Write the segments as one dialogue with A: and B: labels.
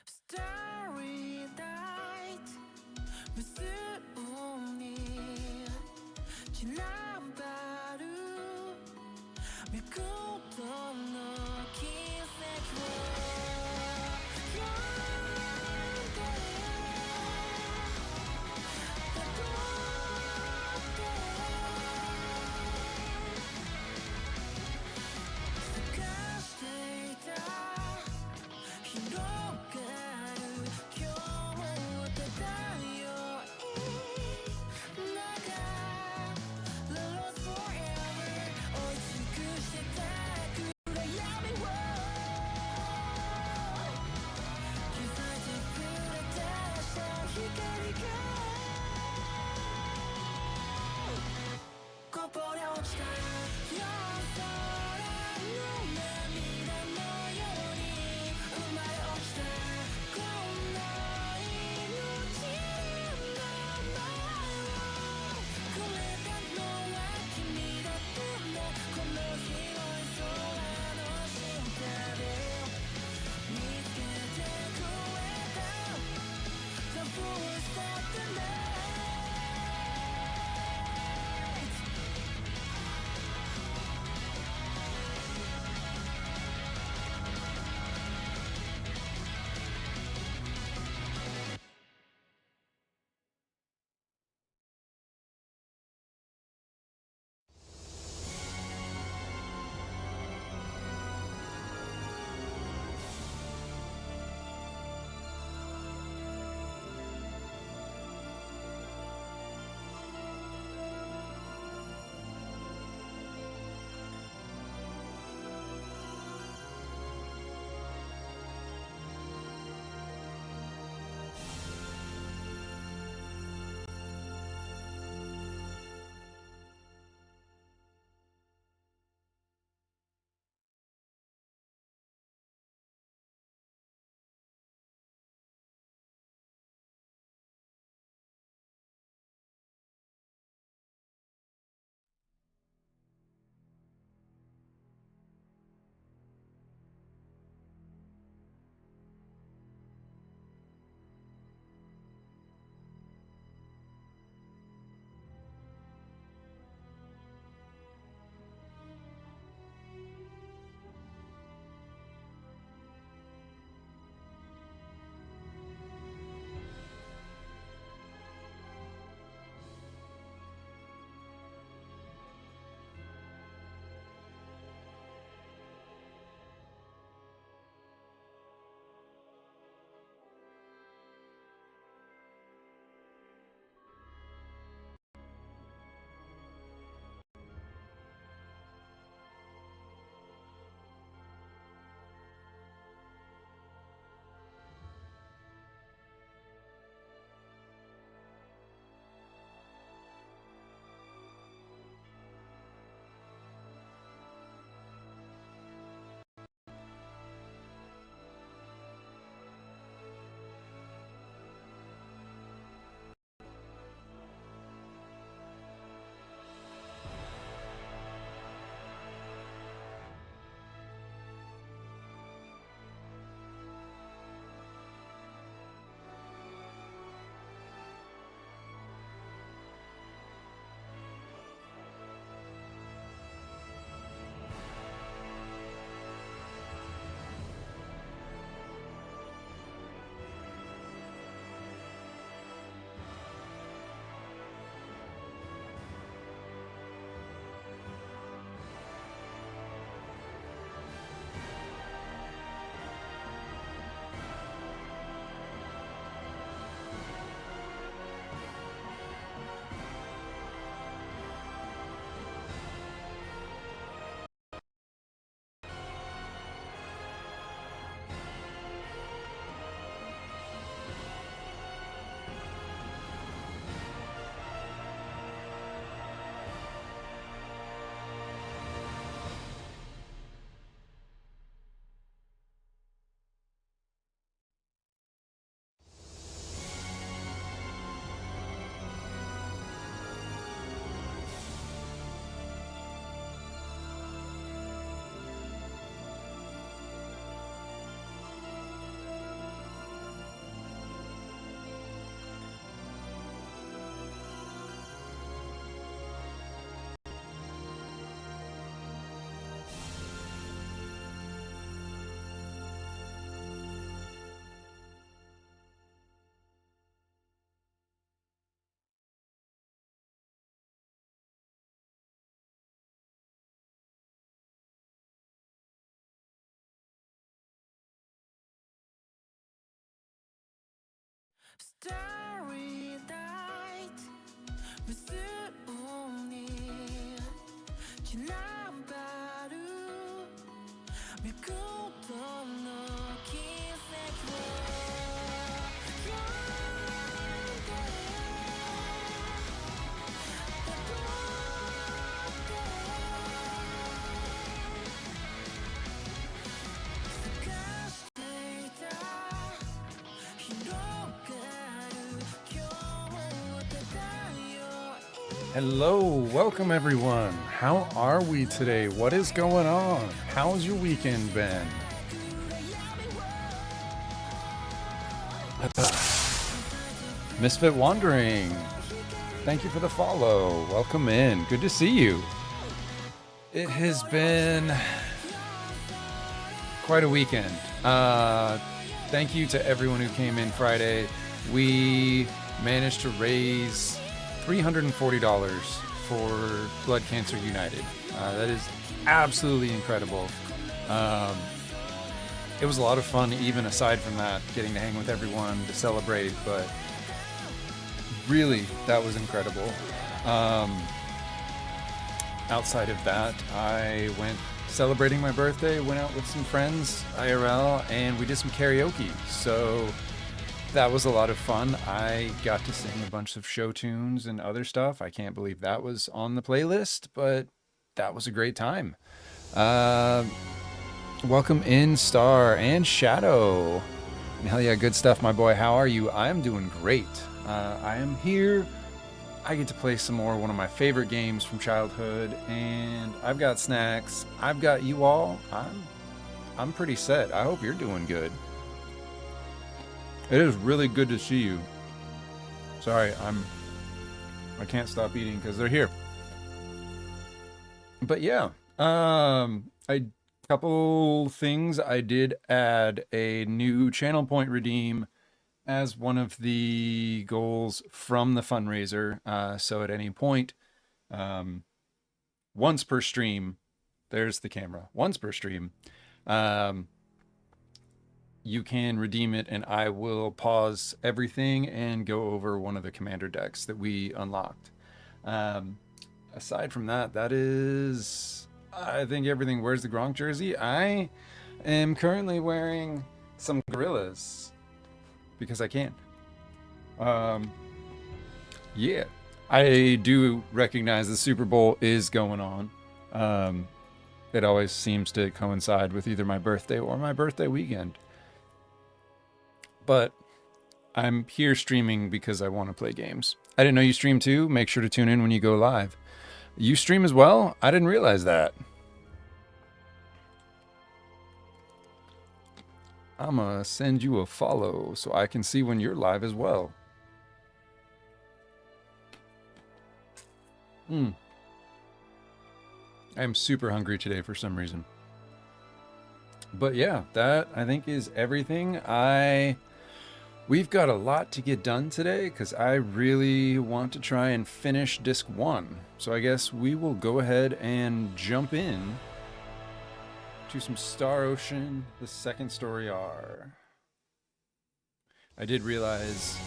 A: Starry night 무스운이 지나바루 밀고도 너긴 새로 Stop Starry night 무슨 지나가루 밀고던 너긴
B: Hello, welcome everyone. How are we today? What is going on? How's your weekend been? Misfit Wandering, thank you for the follow. Welcome in. Good to see you. It has been quite a weekend. Thank you to everyone who came in Friday. We managed to raise $340 for Blood Cancer United. That is absolutely incredible. It was a lot of fun, even aside from that, getting to hang with everyone to celebrate, but really, that was incredible. Outside of that, I went celebrating my birthday, went out with some friends, IRL, and we did some karaoke. So that was a lot of fun. I got to sing a bunch of show tunes and other stuff. I can't believe that was on the playlist, but that was a great time. Welcome in, Star and Shadow. And hell yeah, good stuff, my boy. How are you? I'm doing great. I am here. I get to play some more one of my favorite games from childhood, and I've got snacks. I've got you all. I'm pretty set. I hope you're doing good. It is really good to see you. Sorry, I can't stop eating because they're here. But yeah, couple things. I did add a new channel point redeem as one of the goals from the fundraiser. So at any point, once per stream, there's the camera. Once per stream, you can redeem it, and I will pause everything and go over one of the commander decks that we unlocked. Aside from that, that is, I think, everything. Where's the Gronk jersey? I am currently wearing some Gorillas because I can. Yeah, I do recognize the Super Bowl is going on. It always seems to coincide with either my birthday or my birthday weekend. But I'm here streaming because I want to play games. I didn't know you stream too. Make sure to tune in when you go live. You stream as well? I didn't realize that. I'm gonna send you a follow so I can see when you're live as well. I am super hungry today for some reason. But yeah, that I think is everything. We've got a lot to get done today because I really want to try and finish disc 1. So I guess we will go ahead and jump in to some Star Ocean, the second story R. I did realize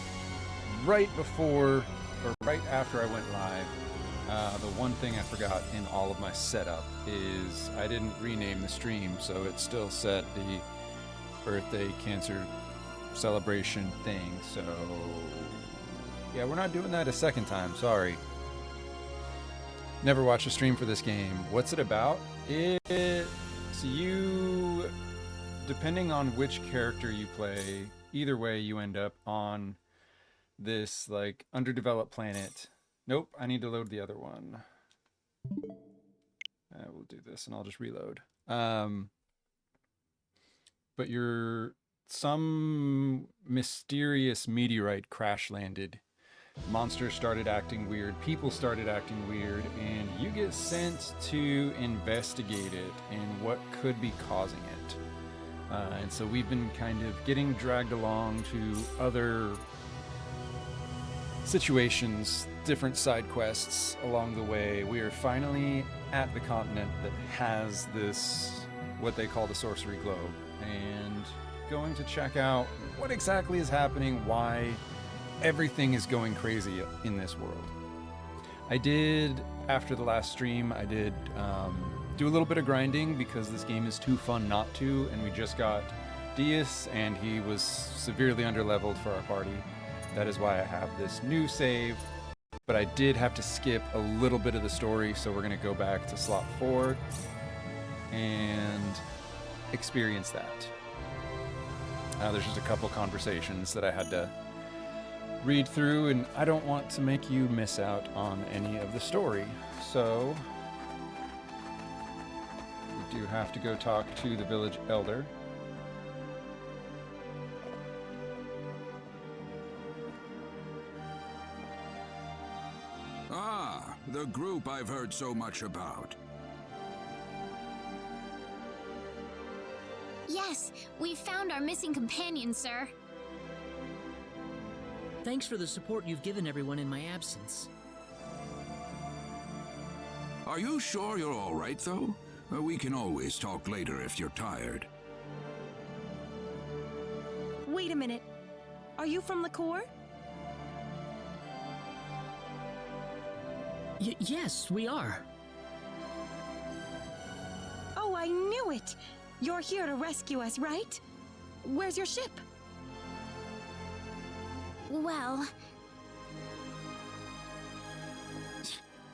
B: right before, or right after I went live, the one thing I forgot in all of my setup is I didn't rename the stream, so it still set the birthday cancer celebration thing. So yeah, we're not doing that a second time. Sorry. Never watched a stream for this game. What's it about? So you, depending on which character you play, either way you end up on this like underdeveloped planet. Nope, I need to load the other one. We'll do this and I'll just reload. But some mysterious meteorite crash landed. Monsters started acting weird, people started acting weird, and you get sent to investigate it and what could be causing it. And so we've been kind of getting dragged along to other situations, different side quests along the way. We are finally at the continent that has this, what they call the sorcery globe, and going to check out what exactly is happening, why everything is going crazy in this world. I did, after the last stream, I did do a little bit of grinding because this game is too fun not to, and we just got Dias, and he was severely underleveled for our party. That is why I have this new save, but I did have to skip a little bit of the story, so we're going to go back to slot 4 and experience that. There's just a couple conversations that I had to read through, and I don't want to make you miss out on any of the story. So we do have to go talk to the village elder.
C: Ah, the group I've heard so much about.
D: Yes, we found our missing companion, sir.
E: Thanks for the support you've given everyone in my absence.
C: Are you sure you're all right, though? We can always talk later if you're tired.
F: Wait a minute. Are you from the Corps?
E: Yes, we are.
F: Oh, I knew it! You're here to rescue us, right? Where's your ship?
D: Well,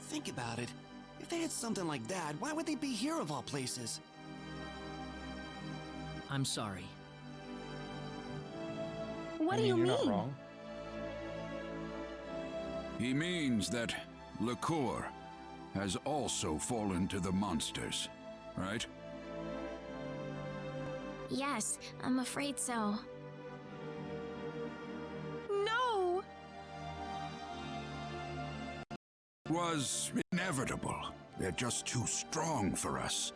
G: Think about it. If they had something like that, why would they be here of all places?
E: I'm sorry.
F: What
B: I
F: do you
B: you're
F: mean?
B: not wrong.
C: He means that Liqueur has also fallen to the monsters, right?
D: yes, I'm afraid so.
F: No!
C: Was inevitable. They're just too strong for us.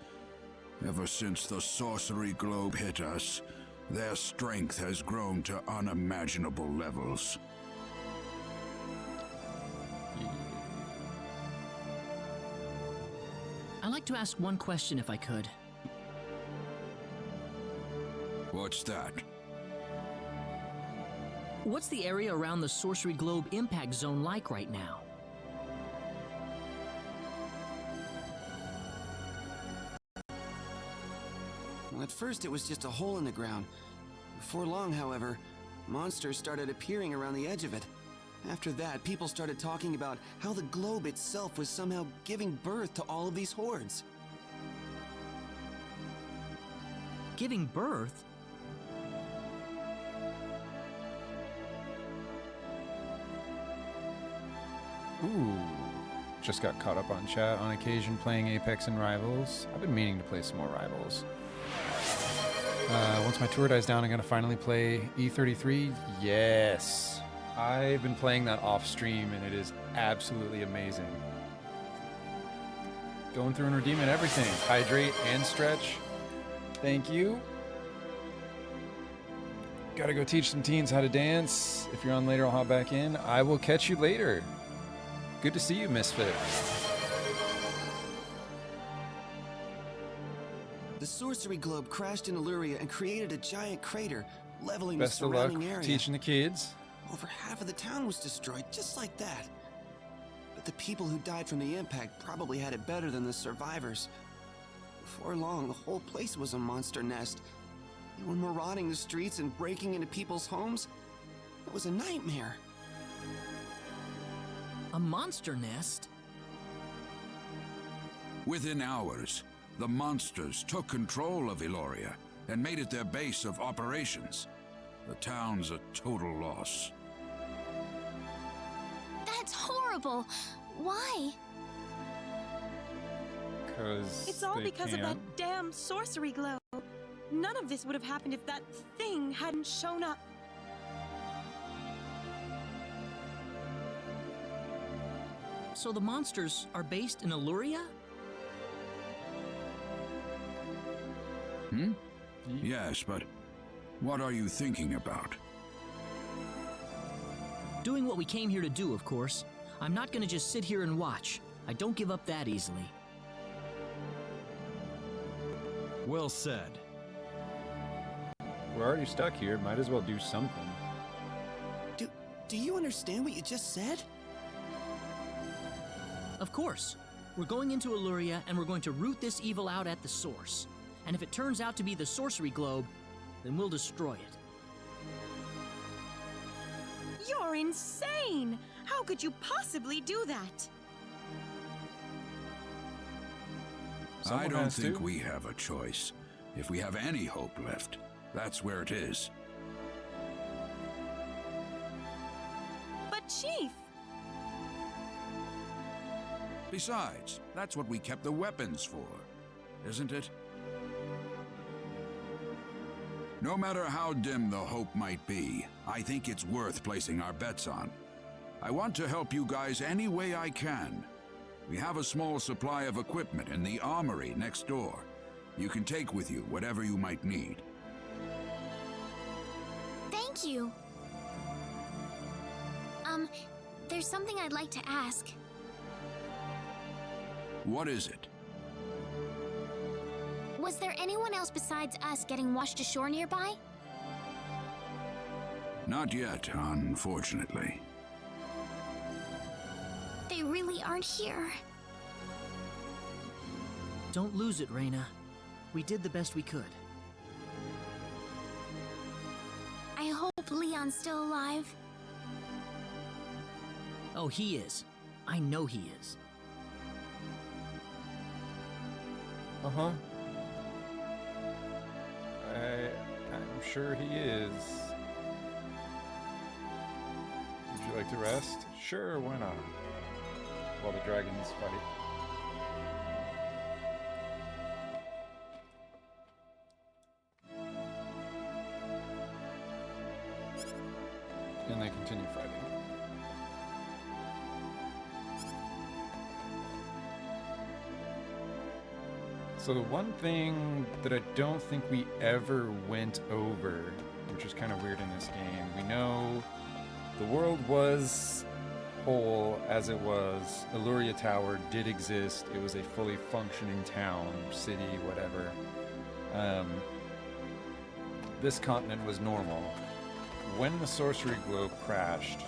C: Ever since the sorcery globe hit us, their strength has grown to unimaginable levels.
E: I'd like to ask one question if I could.
C: What's that?
E: What's the area around the Sorcery Globe impact zone like right now?
G: Well, at first it was just a hole in the ground. Before long, however, monsters started appearing around the edge of it. After that, people started talking about how the globe itself was somehow giving birth to all of these hordes.
E: Giving birth?
B: Ooh. Just got caught up on chat on occasion playing Apex and Rivals. I've been meaning to play some more Rivals. Once my tour dies down, I'm going to finally play E33. Yes. I've been playing that off stream, and it is absolutely amazing. Going through and redeeming everything. Hydrate and stretch. Thank you. Gotta go teach some teens how to dance. If you're on later, I'll hop back in. I will catch you later. Good to see you, Misfit.
G: The sorcery globe crashed in Eluria and created a giant crater, leveling
B: Best
G: the
B: of luck
G: surrounding area.
B: teaching the kids.
G: Over half of the town was destroyed, just like that. But the people who died from the impact probably had it better than the survivors. Before long, the whole place was a monster nest. They were marauding the streets and breaking into people's homes. It was a nightmare.
E: A monster nest?
C: Within hours, the monsters took control of Eluria and made it their base of operations. The town's a total loss.
D: That's horrible. Why?
B: Because
F: It's all because of that damn sorcery globe. None of this would have happened if that thing hadn't shown up.
E: So the monsters are based in Eluria?
C: Hmm? Yes, but what are you thinking about?
E: Doing what we came here to do, of course. I'm not gonna just sit here and watch. I don't give up that easily.
H: Well said.
B: We're already stuck here. Might as well do something.
G: Do you understand what you just said?
E: Of course. We're going into Eluria, and we're going to root this evil out at the source. And if it turns out to be the sorcery globe, then we'll destroy it.
F: You're insane! How could you possibly do that?
B: Someone
C: I don't
B: has
C: think
B: to.
C: we have a choice. If we have any hope left, that's where it is.
F: But Chief,
C: Besides, that's what we kept the weapons for, isn't it? No matter how dim the hope might be, I think it's worth placing our bets on. I want to help you guys any way I can. We have a small supply of equipment in the armory next door. You can take with you whatever you might need.
D: Thank you. There's something I'd like to ask.
C: What is it?
D: Was there anyone else besides us getting washed ashore nearby?
C: Not yet, unfortunately.
D: They really aren't here.
E: Don't lose it, Reyna. We did the best we could.
D: I hope Leon's still alive.
E: Oh, he is. I know he is.
B: Uh-huh. I'm sure he is. Would you like to rest? Sure, why not? While the dragons fight. And they continue fighting. So the one thing that I don't think we ever went over, which is kind of weird in this game, we know the world was whole as it was. Eluria Tower did exist. It was a fully functioning town, city, whatever. This continent was normal. When the sorcery globe crashed,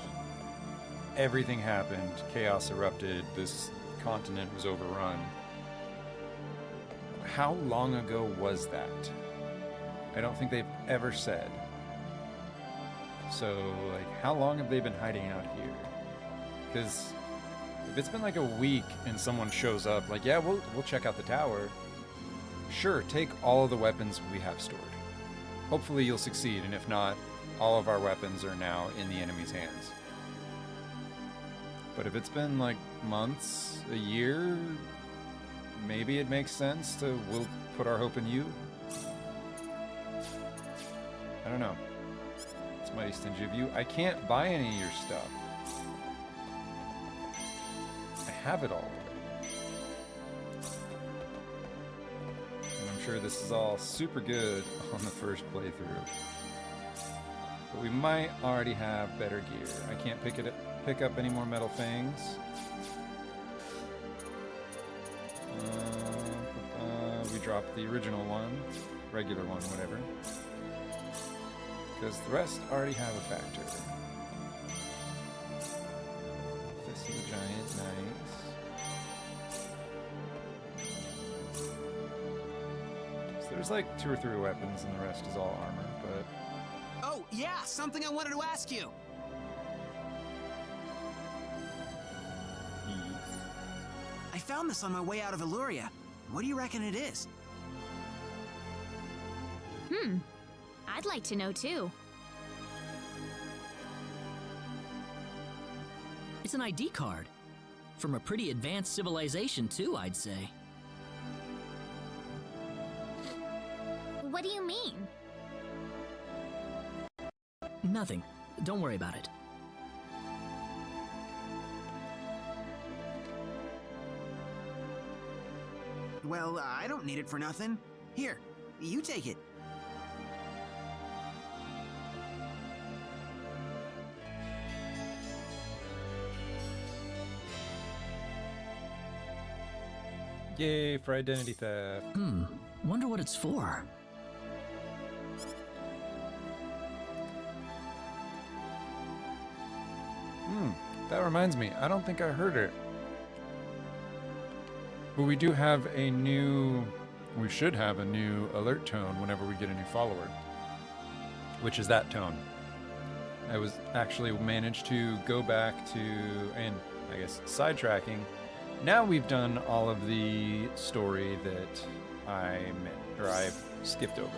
B: everything happened. Chaos erupted. This continent was overrun. How long ago was that? I don't think they've ever said. So, like, how long have they been hiding out here? Because if it's been like a week and someone shows up, like, yeah, we'll check out the tower. Sure, take all of the weapons we have stored. Hopefully you'll succeed, and if not, all of our weapons are now in the enemy's hands. But if it's been like months, a year, maybe it makes sense to, we'll put our hope in you. I don't know. It's mighty stingy of you. I can't buy any of your stuff. I have it all already. And I'm sure this is all super good on the first playthrough. But we might already have better gear. I can't pick up any more metal fangs. We dropped the original one, regular one, whatever. Because the rest already have a factor. Fist of the Giant, nice. So there's like 2 or 3 weapons and the rest is all armor, but...
G: Oh, yeah, something I wanted to ask you. I found this on my way out of Eluria. What do you reckon it is?
D: I'd like to know too.
E: It's an ID card. From a pretty advanced civilization, too, I'd say.
D: What do you mean?
E: Nothing. Don't worry about it.
G: Well, I don't need it for nothing. Here, you take it.
B: Yay for identity theft.
E: Wonder what it's for.
B: That reminds me, I don't think I heard it. But we do have a new, we should have a new alert tone whenever we get a new follower, which is that tone. I was actually managed to go back to, and I guess sidetracking. Now we've done all of the story that I've skipped over.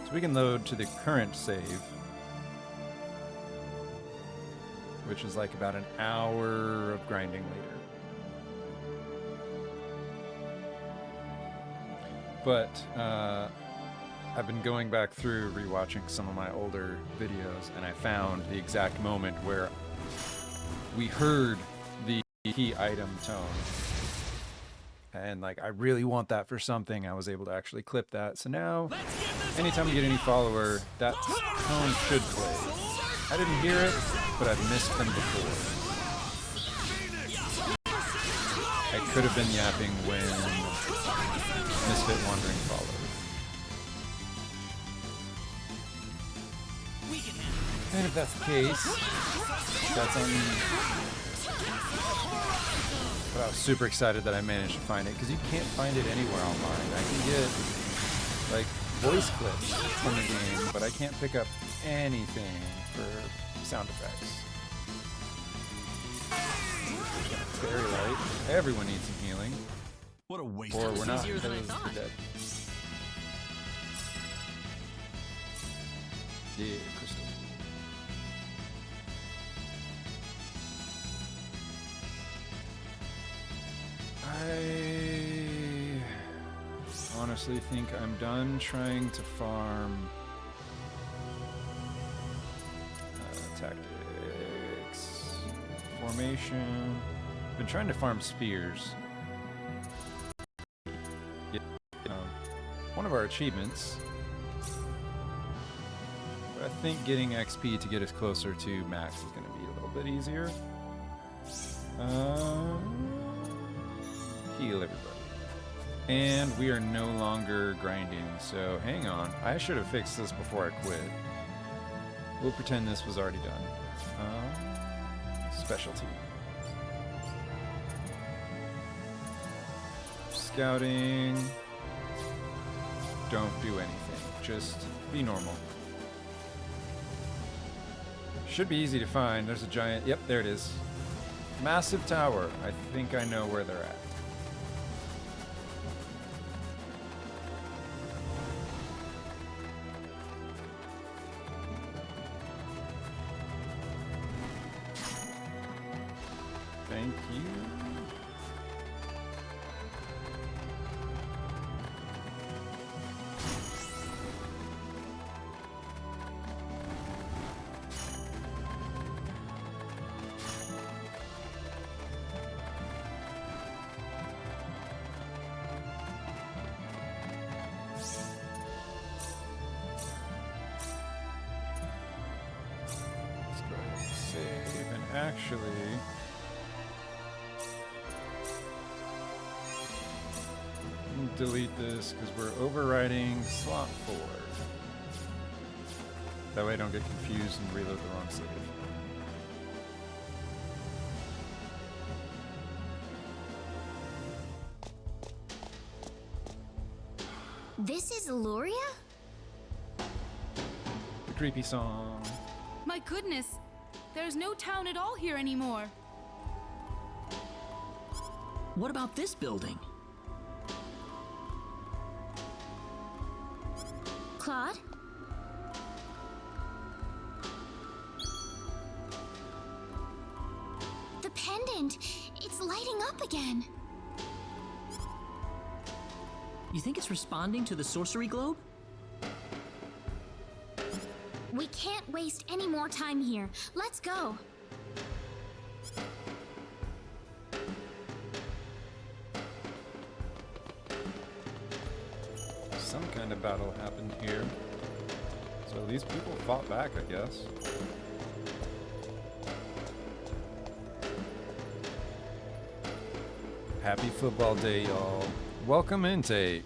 B: So we can load to the current save, which is like about an hour of grinding later. But I've been going back through rewatching some of my older videos, and I found the exact moment where we heard the key item tone. And like, I really want that for something. I was able to actually clip that. So now, anytime you get any follower, that tone should play. I didn't hear it, but I've missed them before. I could have been yapping when Misfit Wandering followed. And if that's the case, that's on me. But I was super excited that I managed to find it, because you can't find it anywhere online. I can get, like, voice clips from the game, but I can't pick up anything for sound effects. Fairy light. Everyone needs some healing.
H: What a waste.
B: Or we're not,
E: easier than I
B: because
E: thought.
B: we're dead. Yeah, crystal. I honestly think I'm done trying to farm tactics, formation. Been trying to farm spears. One of our achievements. But I think getting XP to get us closer to max is going to be a little bit easier. Heal everybody. And we are no longer grinding, so hang on. I should have fixed this before I quit. We'll pretend this was already done. Specialty. Scouting. Don't do anything. Just be normal. Should be easy to find. There's a giant... Yep, there it is. Massive tower. I think I know where they're at. Thank you. Let's go ahead and save, and actually... delete this because we're overriding slot 4. That way I don't get confused and reload the wrong save.
D: This is Eluria?
B: The creepy song.
I: My goodness, there's no town at all here anymore.
E: What about this building?
D: Claude? The pendant! It's lighting up again!
E: You think it's responding to the sorcery globe?
D: We can't waste any more time here. Let's go!
B: Some kind of battle happened here. So these people fought back, I guess. Happy football day, y'all. Welcome intake.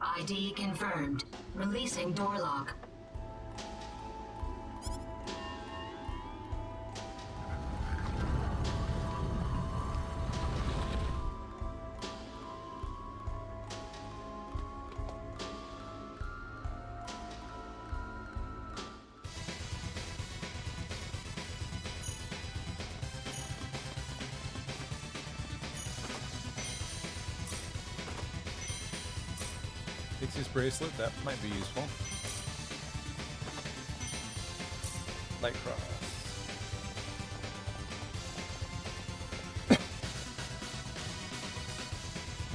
J: ID confirmed. Releasing door lock.
B: Pixie's bracelet, that might be useful. Light cross.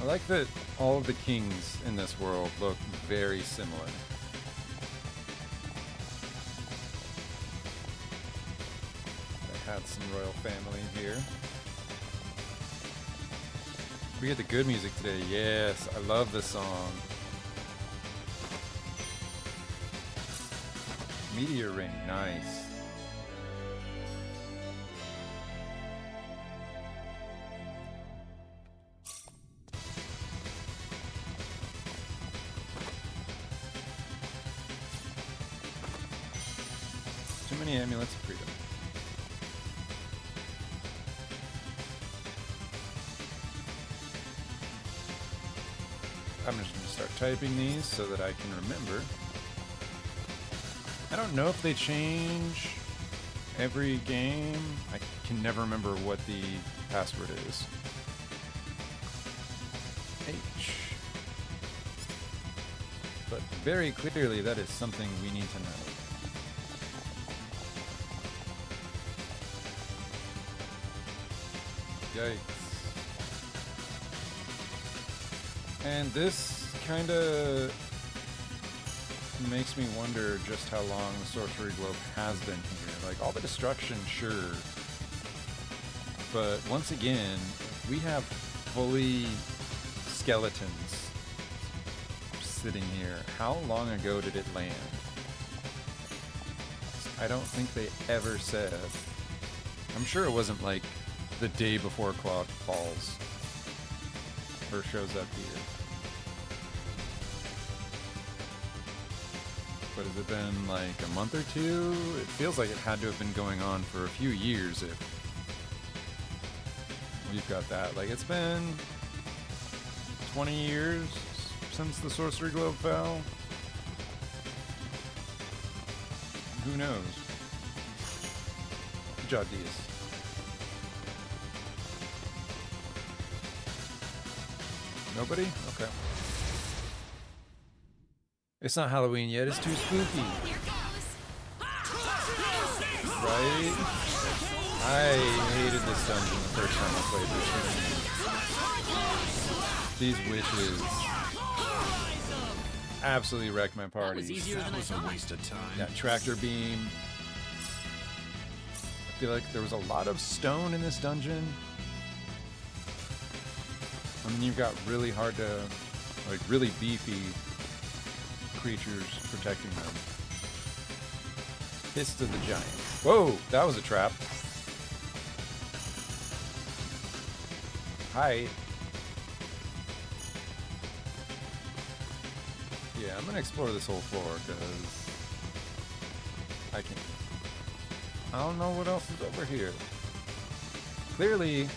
B: I like that all of the kings in this world look very similar. I had some royal family here. We get the good music today. Yes, I love this song. Meteor ring, nice. Too many amulets of freedom. I'm just going to start typing these so that I can remember. I don't know if they change every game. I can never remember what the password is. H. But very clearly that is something we need to know. Yikes. And this kind of makes me wonder just how long the sorcery globe has been here. Like, all the destruction, sure. But once again, we have fully skeletons sitting here. How long ago did it land? I don't think they ever said. I'm sure it wasn't like the day before Claude falls or shows up here. But has it been like a month or two? It feels like it had to have been going on for a few years if we've got that. Like, it's been 20 years since the sorcery globe fell. Who knows? Good job, Diaz. Nobody? Okay. It's not Halloween yet, it's too spooky. Right? I hated this dungeon the first time I played this game. These witches absolutely wrecked my party.
C: That was a waste of time.
B: That tractor beam. I feel like there was a lot of stone in this dungeon. I mean, you've got really hard to, like, really beefy creatures protecting them. Fist of the Giant. Whoa, that was a trap. Hi. Yeah, I'm gonna explore this whole floor because I can. I don't know what else is over here. Clearly,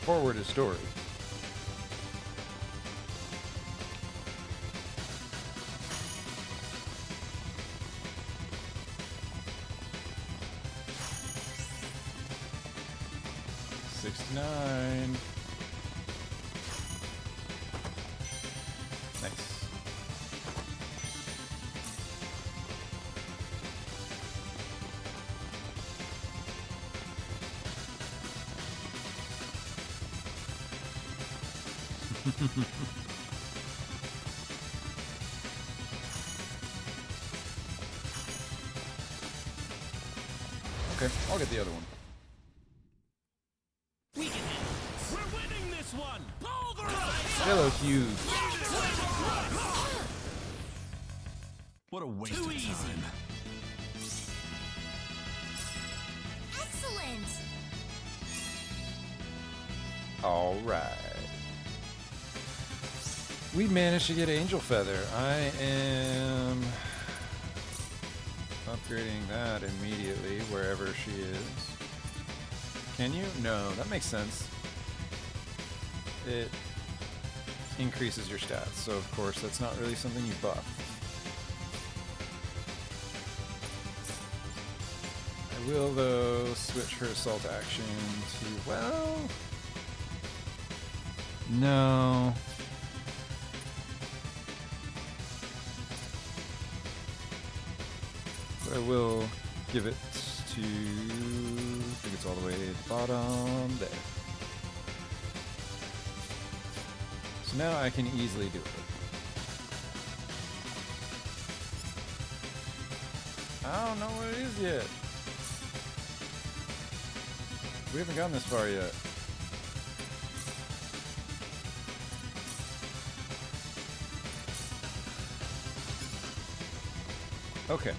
B: forward is story. Nine. Nice. Okay, I'll get the other one. Hello, huge.
C: What a waste of time.
D: Excellent!
B: All right. We managed to get Angel Feather. I am upgrading that immediately wherever she is. Can you? No, that makes sense. It increases your stats, so of course that's not really something you buff. I will, though, switch her assault action to, well... No. but I will give it to, I think it's all the way at the bottom there. So now I can easily do it. I don't know what it is yet. We haven't gotten this far yet. Okay.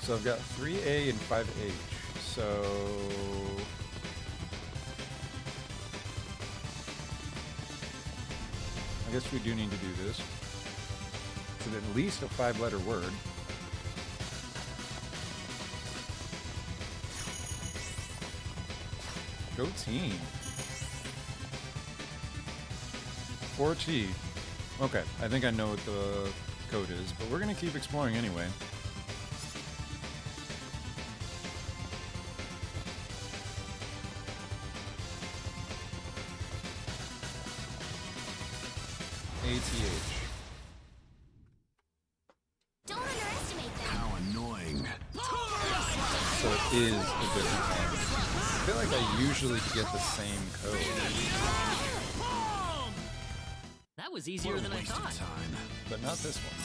B: So I've got 3A and 5H. So I guess we do need to do this. It's at least a 5-letter word. Go team. 4T. Okay, I think I know what the code is, but we're gonna keep exploring anyway. ATH.
D: Don't underestimate them.
C: How annoying.
B: So it is a different one. I feel like I usually get the same code,
E: That was easier than I
C: Waste of
E: thought.
C: time.
B: but not this one.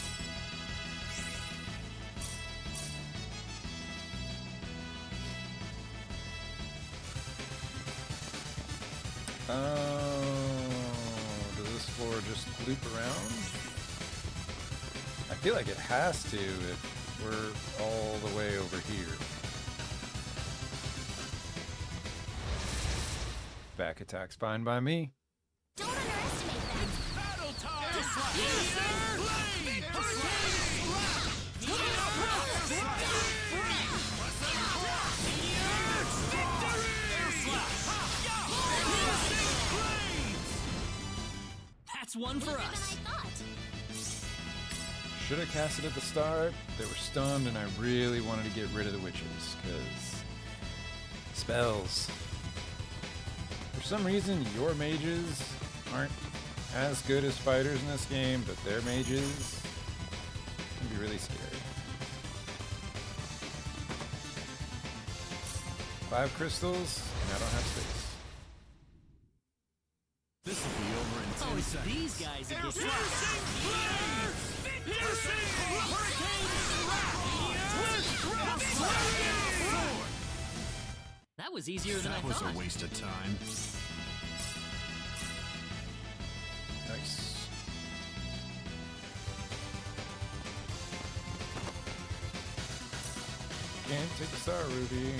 B: Oh, does this floor just loop around? I feel like it has to if we're all the way over here. Back attack's fine by me.
D: Don't underestimate them.
E: That's one for
D: Easier
E: us.
D: than I thought.
B: Should have cast it at the start. They were stunned, and I really wanted to get rid of the witches, because spells. For some reason, your mages aren't as good as fighters in this game, but their mages can be really scary. 5 crystals, and I don't have space.
H: This will be over in 10
E: Oh, it's
H: seconds.
E: these guys that get That was easier than I
H: That was
E: thought.
H: a waste of time.
B: Nice. Can't take the star, Ruby.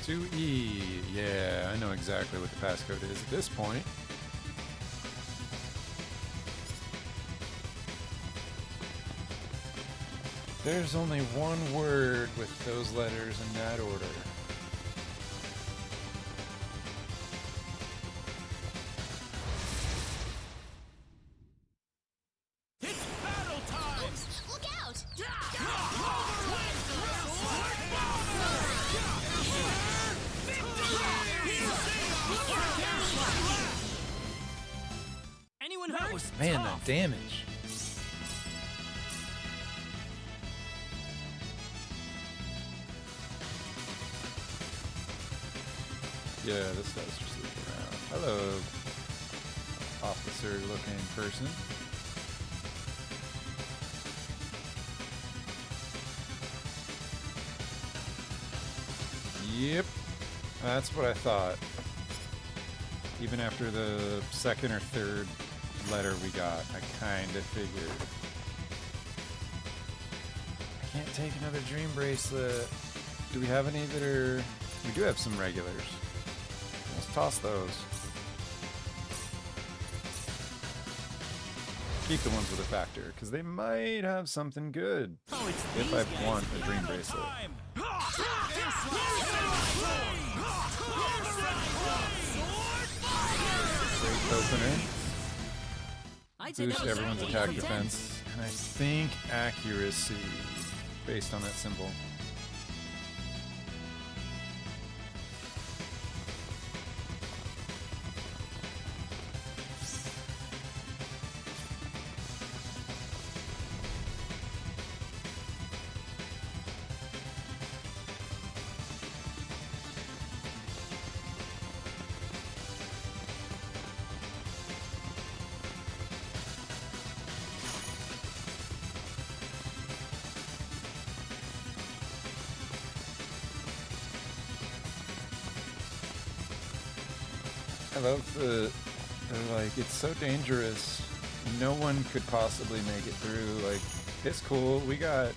B: 2E. Yeah, I know exactly what the passcode is at this point. There's only one word with those letters in that order.
D: Oops, look out!
E: Anyone hurt?
B: Man, that damage. Yeah, this does just loop around. Hello, officer-looking person. Yep, that's what I thought. Even after the second or third letter we got, I kind of figured. I can't take another dream bracelet. Do we have any that are... We do have some regulars. Let's toss those. Keep the ones with a factor, because they might have something good.
E: Oh, it's
B: If
E: these
B: I
E: guys
B: want
E: that
B: a
E: get
B: dream bracelet. Great opener.
E: I'd say
B: Boost
E: that was
B: everyone's
E: an 8
B: attack
E: from 10.
B: defense. And I think accuracy, based on that symbol. I love they're like, it's so dangerous. No one could possibly make it through. Like, it's cool. We got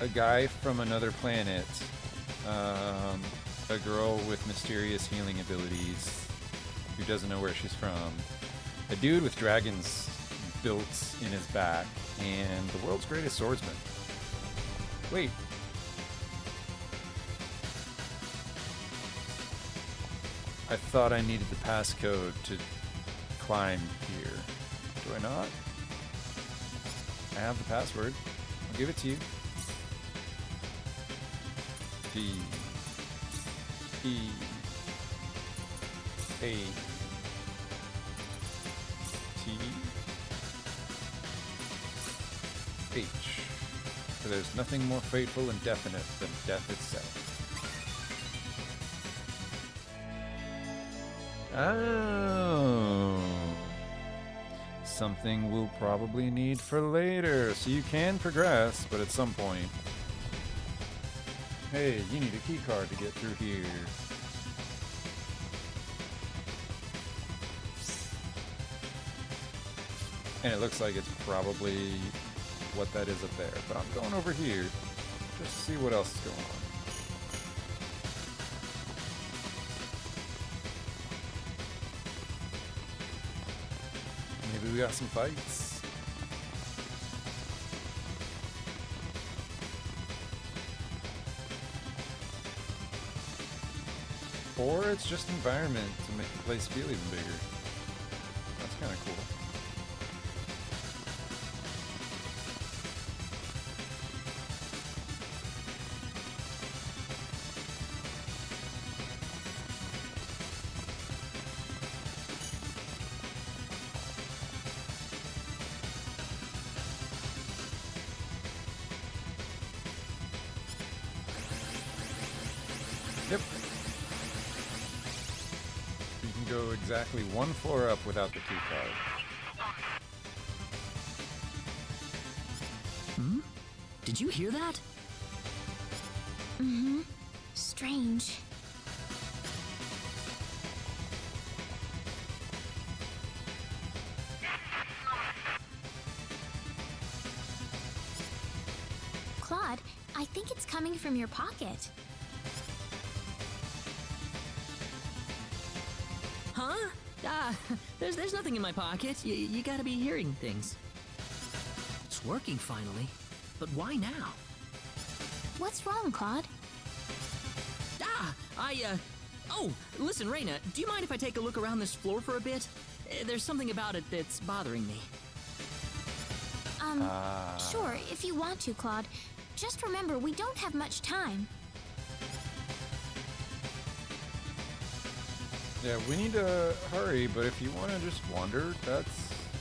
B: a guy from another planet, a girl with mysterious healing abilities who doesn't know where she's from, a dude with dragons built in his back, and the world's greatest swordsman. Wait. I thought I needed the passcode to climb here. Do I not? I have the password. I'll give it to you. D E A T H. For there's nothing more fateful and definite than death itself. Oh. Something we'll probably need for later, so you can progress, but at some point. Hey, you need a key card to get through here. And it looks like it's probably what that is up there, but I'm going over here just to see what else is going on. Maybe we got some fights. Or it's just environment to make the place feel even bigger. That's kind of cool. Yep. You can go exactly one floor up without the key card.
E: Hmm? Did you hear that?
D: Mm-hmm. Strange. Claude, I think it's coming from your pocket.
E: Huh? There's nothing in my pocket. You gotta be hearing things. It's working finally. But why now?
D: What's wrong, Claude?
E: Oh, listen, Reina, do you mind if I take a look around this floor for a bit? There's something about it that's bothering me.
D: Sure, if you want to, Claude. Just remember, we don't have much time.
B: Yeah, we need to hurry, but if you want to just wander,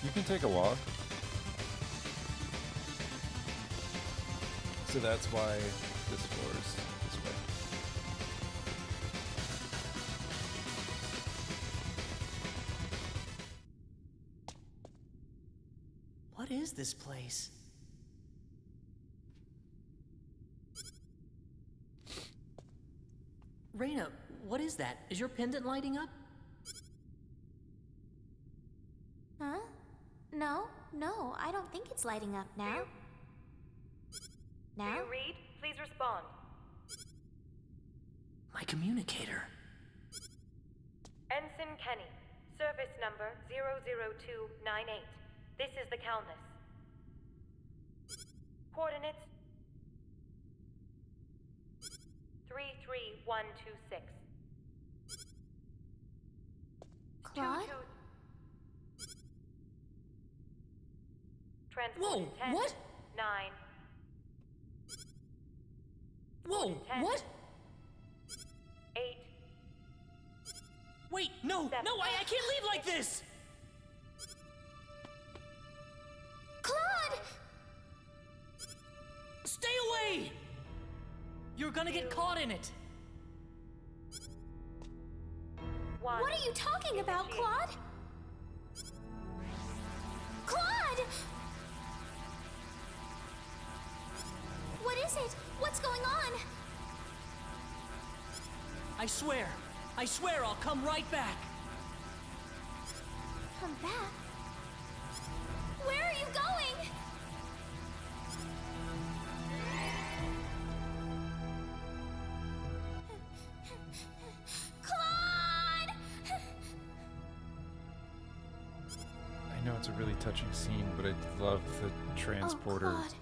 B: you can take a walk. So that's why this floor is this way.
E: What is this place? Reina, what is that? Is your pendant lighting up?
D: Huh? No, I don't think it's lighting up now.
J: Do you read? Please respond.
E: My communicator.
J: Ensign Kenny, service number 00298. This is the Countess. Coordinates 33126.
D: Claude?
E: Whoa, what?
J: 9.
E: Whoa,
J: 10,
E: what?
J: 8.
E: Wait, no,
J: Seven.
E: I can't leave like this!
D: Claude!
E: Stay away! You're gonna get caught in it.
J: 1.
D: What are you talking about, Claude? Claude! What is it? What's going on?
E: I swear I'll come right back.
D: Come back? Where are you going? Claude!
B: I know it's a really touching scene, but I love the transporter
D: Oh, Claude.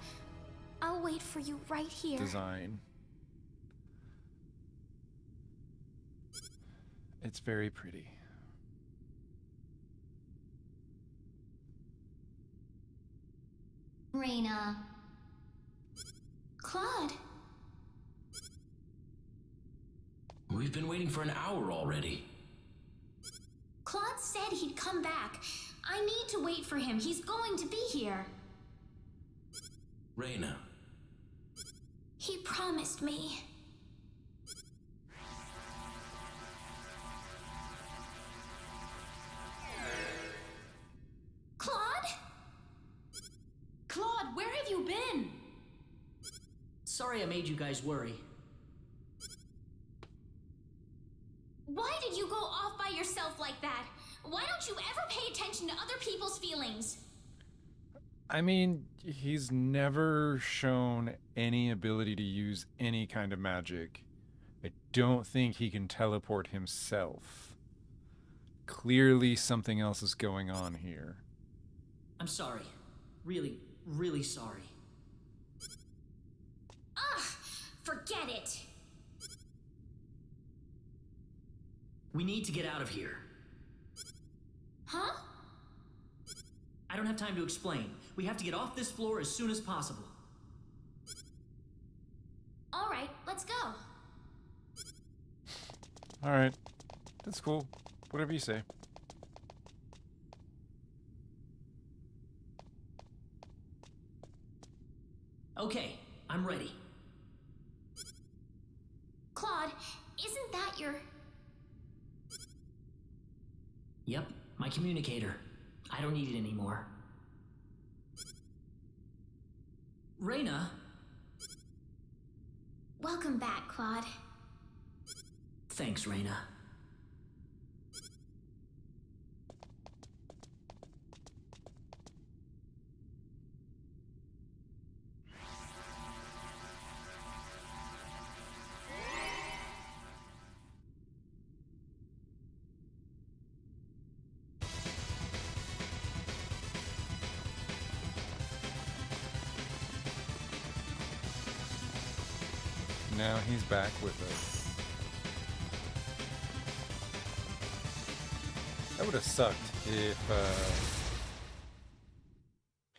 D: I'll wait for you right here.
B: design. It's very pretty.
D: Reina. Claude.
K: We've been waiting for an hour already.
D: Claude said he'd come back. I need to wait for him. He's going to be here.
K: Reina.
D: He promised me. Claude?
E: Claude, where have you been? Sorry I made you guys worry.
D: Why did you go off by yourself like that? Why don't you ever pay attention to other people's feelings?
B: I mean, he's never shown any ability to use any kind of magic. I don't think he can teleport himself. Clearly something else is going on here.
E: I'm sorry. Really, really sorry.
D: Ugh! Forget it!
E: We need to get out of here.
D: Huh?
E: I don't have time to explain. We have to get off this floor as soon as possible.
D: Alright, let's go.
B: Alright. That's cool. Whatever you say.
E: Okay, I'm ready.
D: Claude, isn't that your...
E: Yep, my communicator. I don't need it anymore. Reina?
D: Welcome back, Claude.
E: Thanks, Reina.
B: Now he's back with us. That would have sucked if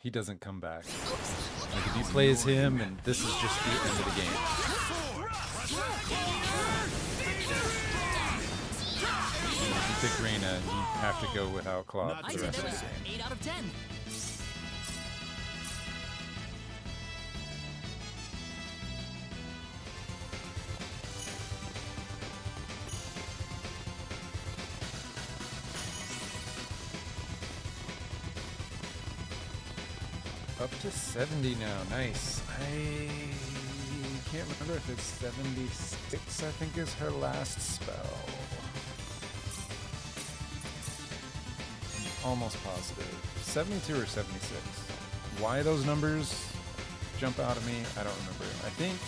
B: he doesn't come back. Like if he plays him and this is just the end of the game. If you pick Reina, you have to go without Claude
E: I
B: for the
E: said
B: rest
E: that
B: of
E: was
B: the game.
E: 8 out of 10.
B: Up to 70 now. Nice. I can't remember if it's 76, I think is her last spell. Almost positive. 72 or 76. Why those numbers jump out at me, I don't remember. I think...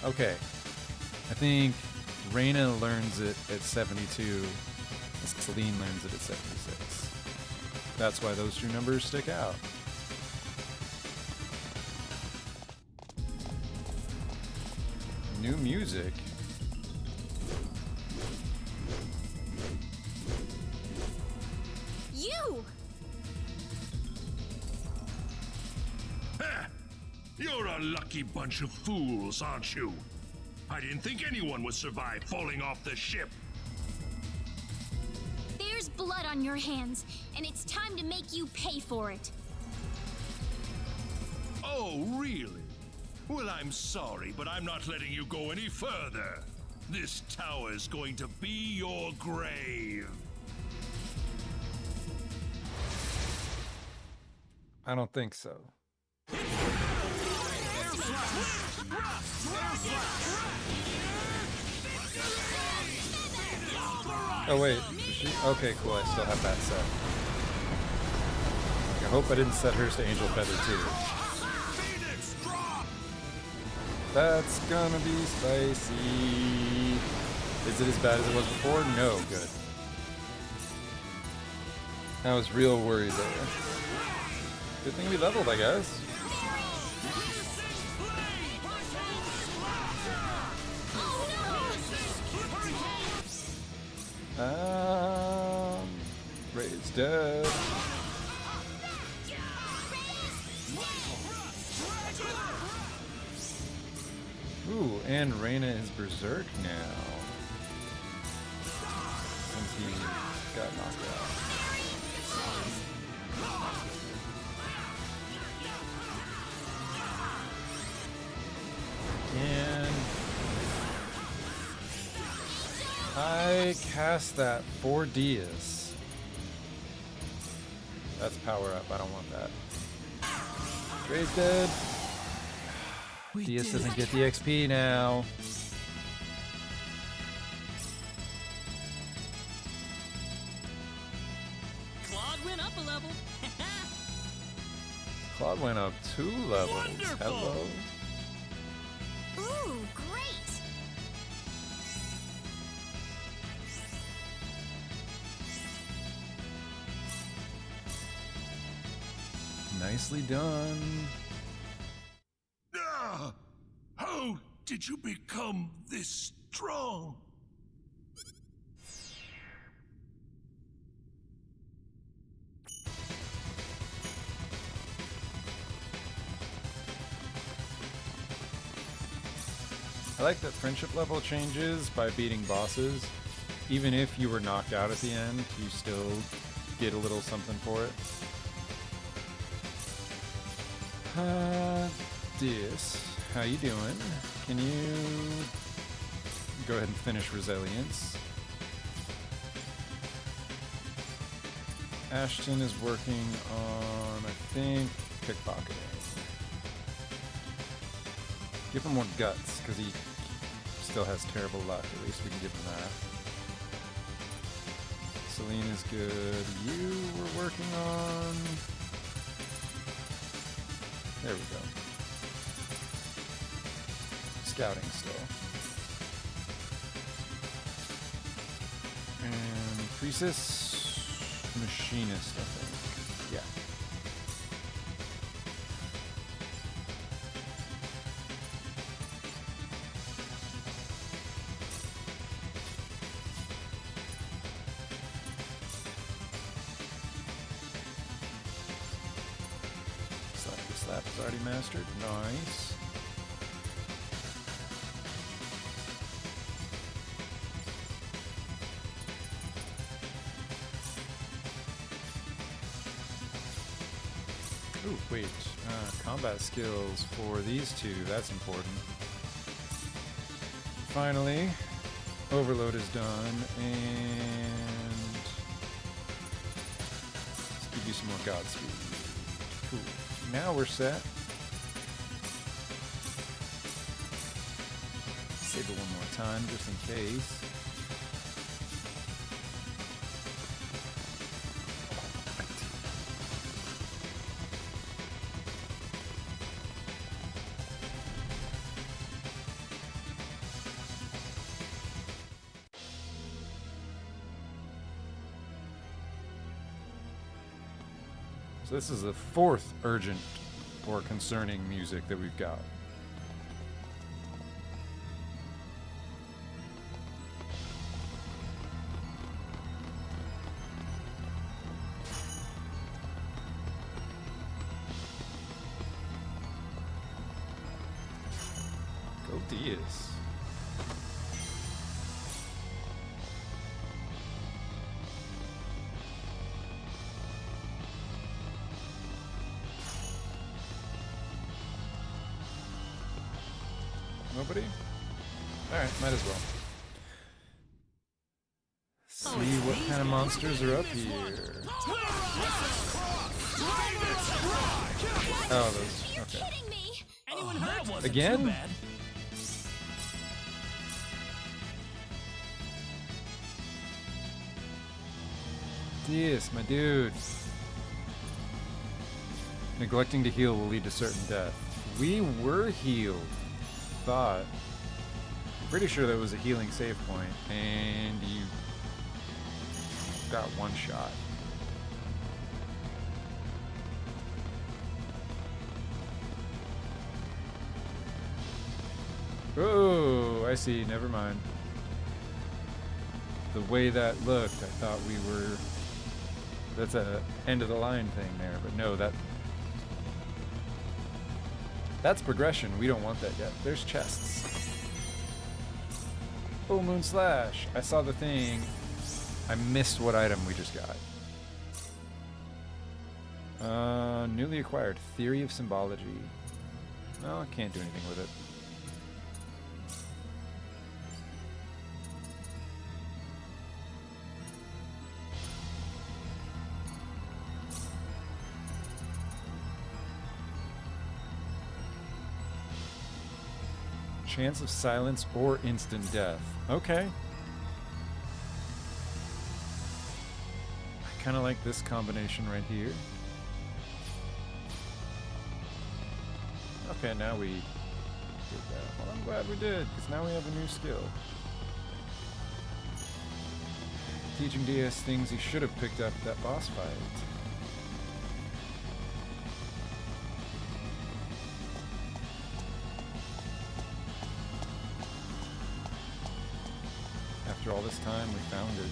B: Okay. I think Reina learns it at 72. Celine learns it at 76. That's why those two numbers stick out. New music.
D: You!
L: You're a lucky bunch of fools, aren't you? I didn't think anyone would survive falling off the ship.
D: There's blood on your hands, and it's time to make you pay for it.
L: Oh, really? Well, I'm sorry, but I'm not letting you go any further. This tower's going to be your grave.
B: I don't think so. Oh wait, is she? Okay, cool. I still have that set. I hope I didn't set hers to Angel Feather too. That's gonna be spicy. Is it as bad as it was before? No, good. I was real worried there. Good thing we leveled, I guess. Ray's dead. Ooh, and Reyna is berserk now. Since he got knocked out. And I cast that for Diaz. That's power up. I don't want that. Ray's dead. Diaz doesn't get the XP now.
E: Claude went up a level.
B: Claude went up 2 levels.
E: Wonderful.
B: Hello.
D: Ooh, great!
B: Nicely done.
L: How did you become this strong?
B: I like that friendship level changes by beating bosses. Even if you were knocked out at the end, you still get a little something for it. Dis, how you doing? Can you go ahead and finish Resilience? Ashton is working on, I think, pickpocketing. Give him more guts, because he still has terrible luck. At least we can give him that. Celine is good. You were working on... There we go. Scouting still. And Priestess, Machinist, I think. Yeah. Slap is already mastered. Nice. Ooh, wait. Combat skills for these two. That's important. Finally, Overload is done, and let's give you some more Godspeed. Cool. Now we're set. Save it one more time, just in case. So this is the 4th urgent or concerning music that we've got. Go Diaz. Nobody? Alright, might as well. See what kind of monsters are up here. Oh, those. Okay.
E: Anyone hurt?
B: Again? Diaz, my dude. Neglecting to heal will lead to certain death. We were healed. Thought. Pretty sure that was a healing save point, and you got one shot. Oh, I see. Never mind. The way that looked, I thought we were... That's a end of the line thing there, but no, that's progression. We don't want that yet. There's chests. Full Moon Slash. I saw the thing. I missed what item we just got. Newly acquired Theory of Symbology. No, I can't do anything with it. Chance of silence or instant death. Okay. I kind of like this combination right here. Okay, now we did that. Well, I'm glad we did, because now we have a new skill. Teaching DS things he should have picked up at that boss fight. After all this time, we found it.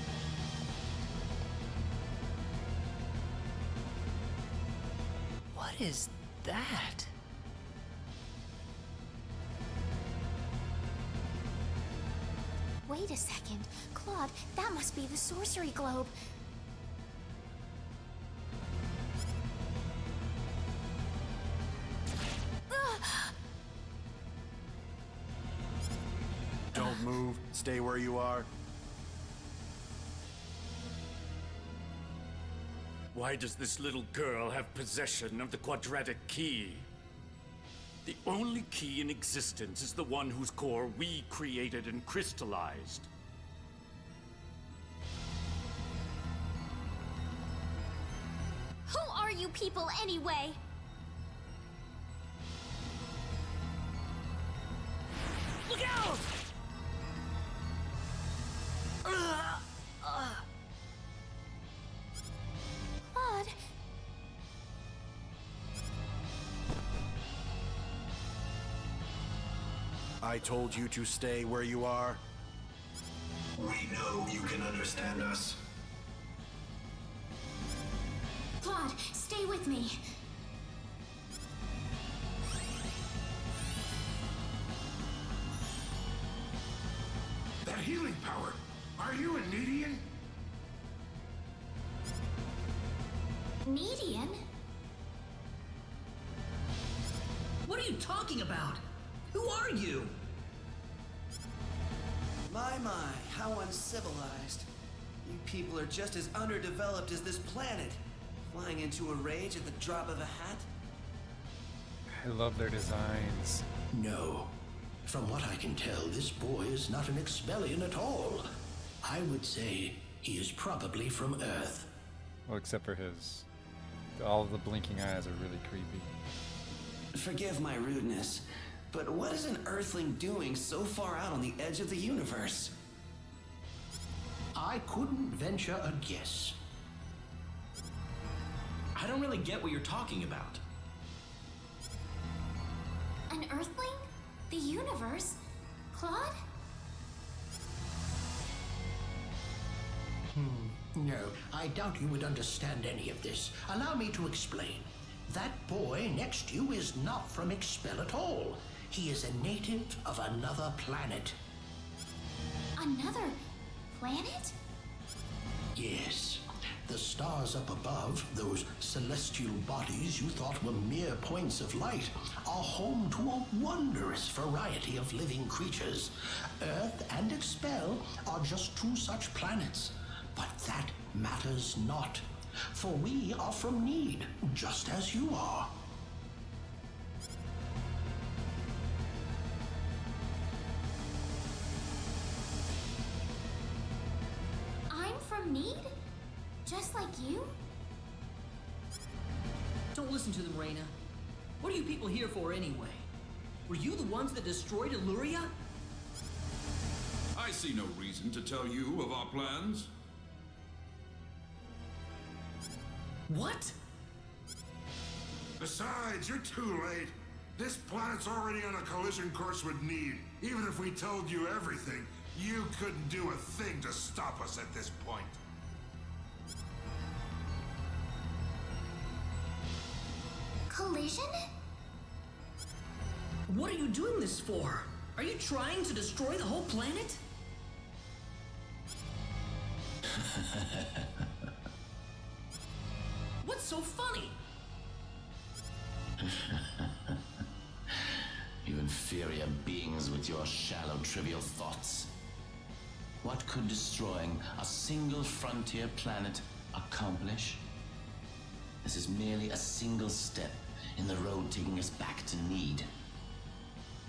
E: What is that?
D: Wait a second. Claude, that must be the sorcery globe.
M: Don't move. Stay where you are.
N: Why does this little girl have possession of the quadratic key? The only key in existence is the one whose core we created and crystallized.
D: Who are you people anyway?
E: Look out!
D: Claude.
M: I told you to stay where you are.
O: We know you can understand us.
D: Claude, stay with me.
C: That healing power. Are you a Nedian?
D: Nedian?
E: What are you talking about? Who are you?
G: My, how uncivilized. You people are just as underdeveloped as this planet. Flying into a rage at the drop of a hat?
B: I love their designs.
P: No. From what I can tell, this boy is not an Expellion at all. I would say he is probably from Earth.
B: Well, except for his... All of the blinking eyes are really creepy.
G: Forgive my rudeness, but what is an Earthling doing so far out on the edge of the universe?
P: I couldn't venture a guess.
K: I don't really get what you're talking about.
D: An Earthling? The universe? Claude?
P: No, I doubt you would understand any of this. Allow me to explain. That boy next to you is not from Expel at all. He is a native of another planet.
D: Another planet?
P: Yes. The stars up above, those celestial bodies you thought were mere points of light, are home to a wondrous variety of living creatures. Earth and Expel are just two such planets. But that matters not, for we are from Need, just as you are.
D: I'm from Need? Just like you?
E: Don't listen to them, Reyna. What are you people here for anyway? Were you the ones that destroyed Eluria?
C: I see no reason to tell you of our plans.
E: What?
C: Besides, you're too late. This planet's already on a collision course with Need. Even if we told you everything, you couldn't do a thing to stop us at this point.
D: Collision?
E: What are you doing this for? Are you trying to destroy the whole planet? What's so funny?
P: You inferior beings with your shallow, trivial thoughts. What could destroying a single frontier planet accomplish? This is merely a single step in the road taking us back to Need.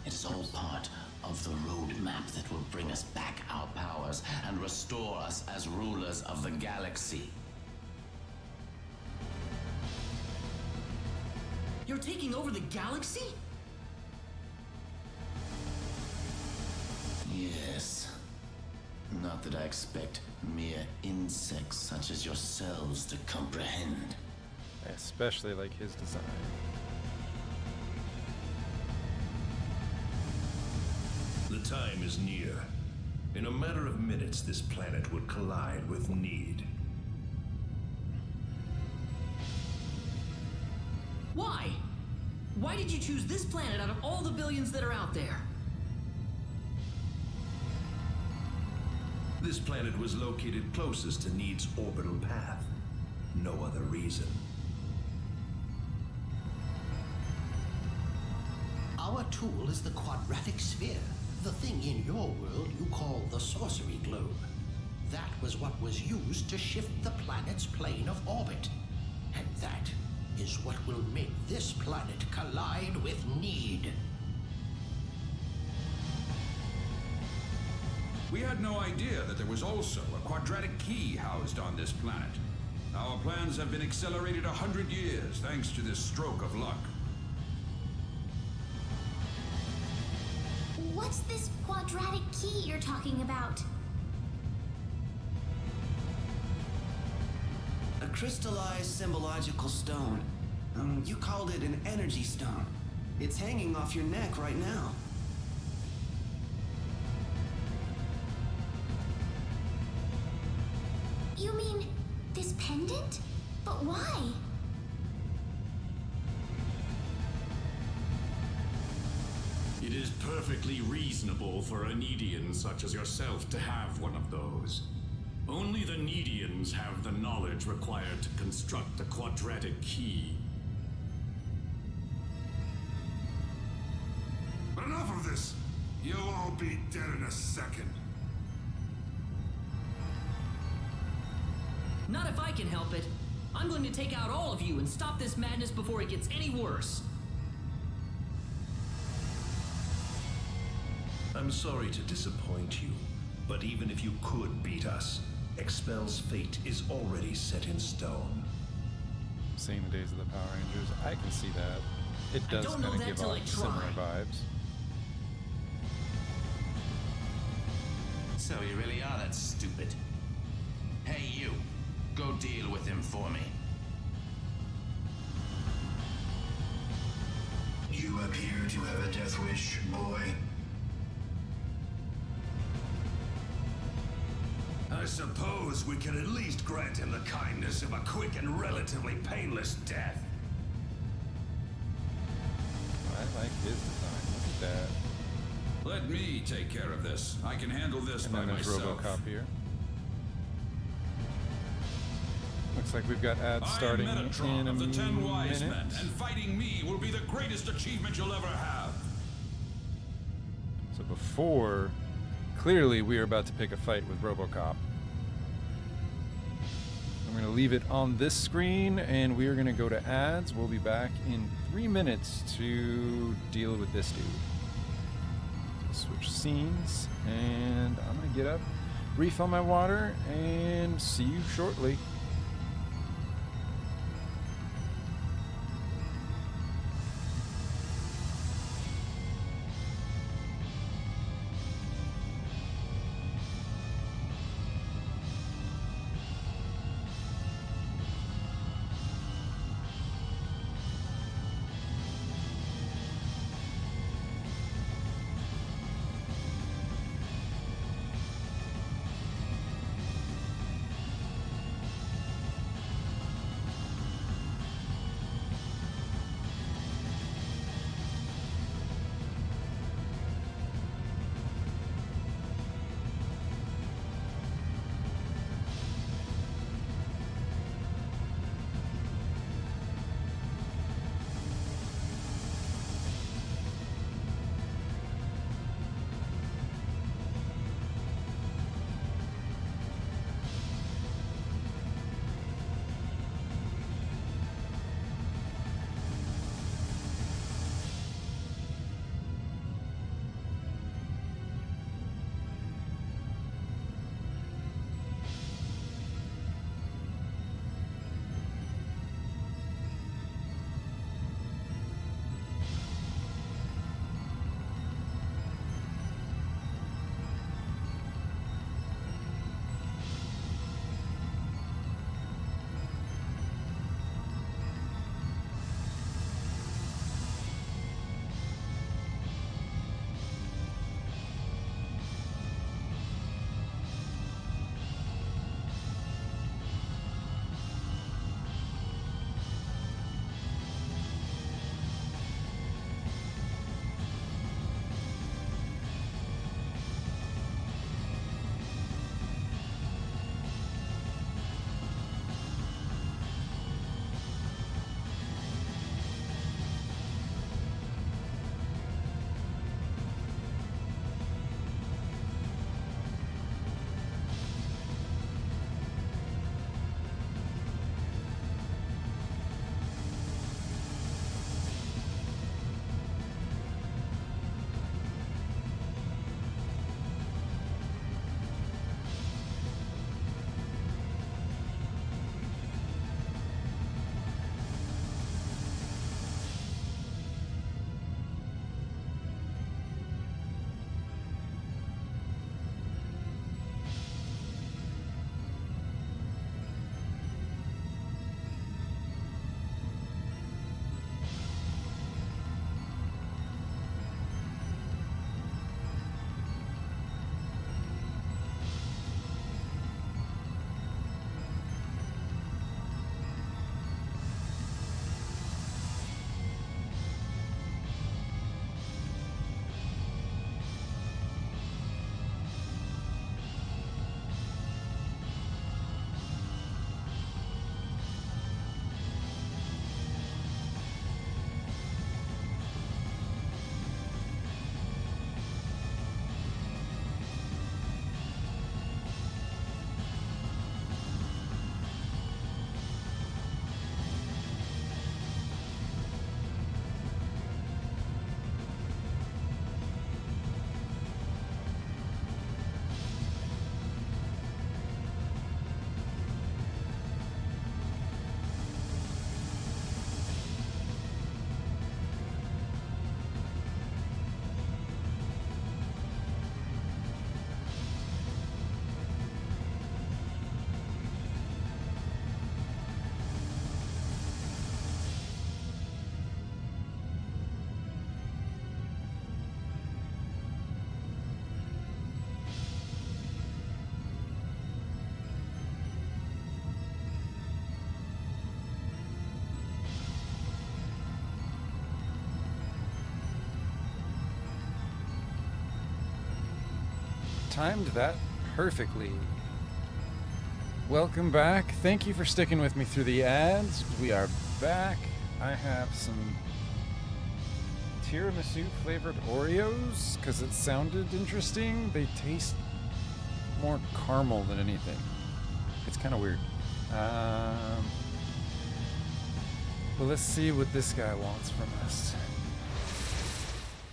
P: It is all part of the roadmap that will bring us back our powers and restore us as rulers of the galaxy.
E: You're taking over the galaxy?
P: Yes. Not that I expect mere insects such as yourselves to comprehend.
B: I especially like his design.
L: The time is near. In a matter of minutes, this planet would collide with Need.
E: Why? Why did you choose this planet out of all the billions that are out there?
L: This planet was located closest to Need's orbital path. No other reason.
P: Our tool is the quadratic sphere, the thing in your world you call the sorcery globe. That was what was used to shift the planet's plane of orbit. And that is what will make this planet collide with Need.
C: We had no idea that there was also a quadratic key housed on this planet. Our plans have been accelerated 100 years thanks to this stroke of luck.
D: What's this quadratic key you're talking about?
G: A crystallized symbological stone. You called it an energy stone. It's hanging off your neck right now.
D: You mean this pendant? But why?
N: It is perfectly reasonable for a Needian such as yourself to have one of those. Only the Needians have the knowledge required to construct the quadratic key.
C: But enough of this! You'll all be dead in a second.
E: Not if I can help it. I'm going to take out all of you and stop this madness before it gets any worse.
L: I'm sorry to disappoint you, but even if you could beat us, Expel's fate is already set in stone.
B: Seeing the days of the Power Rangers, I can see that. It does kind of give off similar vibes.
P: So you really are that stupid. Hey, you. Go deal with him for me.
O: You appear to have a death wish, boy.
L: I suppose we can at least grant him the kindness of a quick and relatively painless death.
B: I like his design. Look at that.
C: Let me take care of this. I can handle this
B: And
C: by
B: then there's
C: myself.
B: RoboCop here. Looks like we've got ads starting
C: I am Metatron
B: in a
C: of the 10 Wise
B: minute.
C: Men, and fighting me will be the greatest achievement you'll ever have.
B: So before, clearly we are about to pick a fight with RoboCop. I'm going to leave it on this screen, and we are going to go to ads. We'll be back in 3 minutes to deal with this dude. Switch scenes, and I'm going to get up, refill my water, and see you shortly. timed that perfectly. Welcome back. Thank you for sticking with me through the ads. We are back. I have some tiramisu flavored Oreos because it sounded interesting. They taste more caramel than anything. It's kind of weird. Well, let's see what this guy wants from us.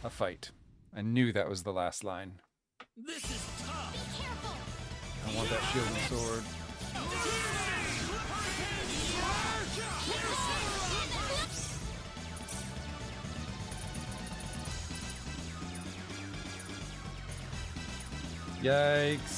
B: A fight. I knew that was the last line.
E: This is tough.
D: Be careful.
B: I want that shield and sword. Yikes.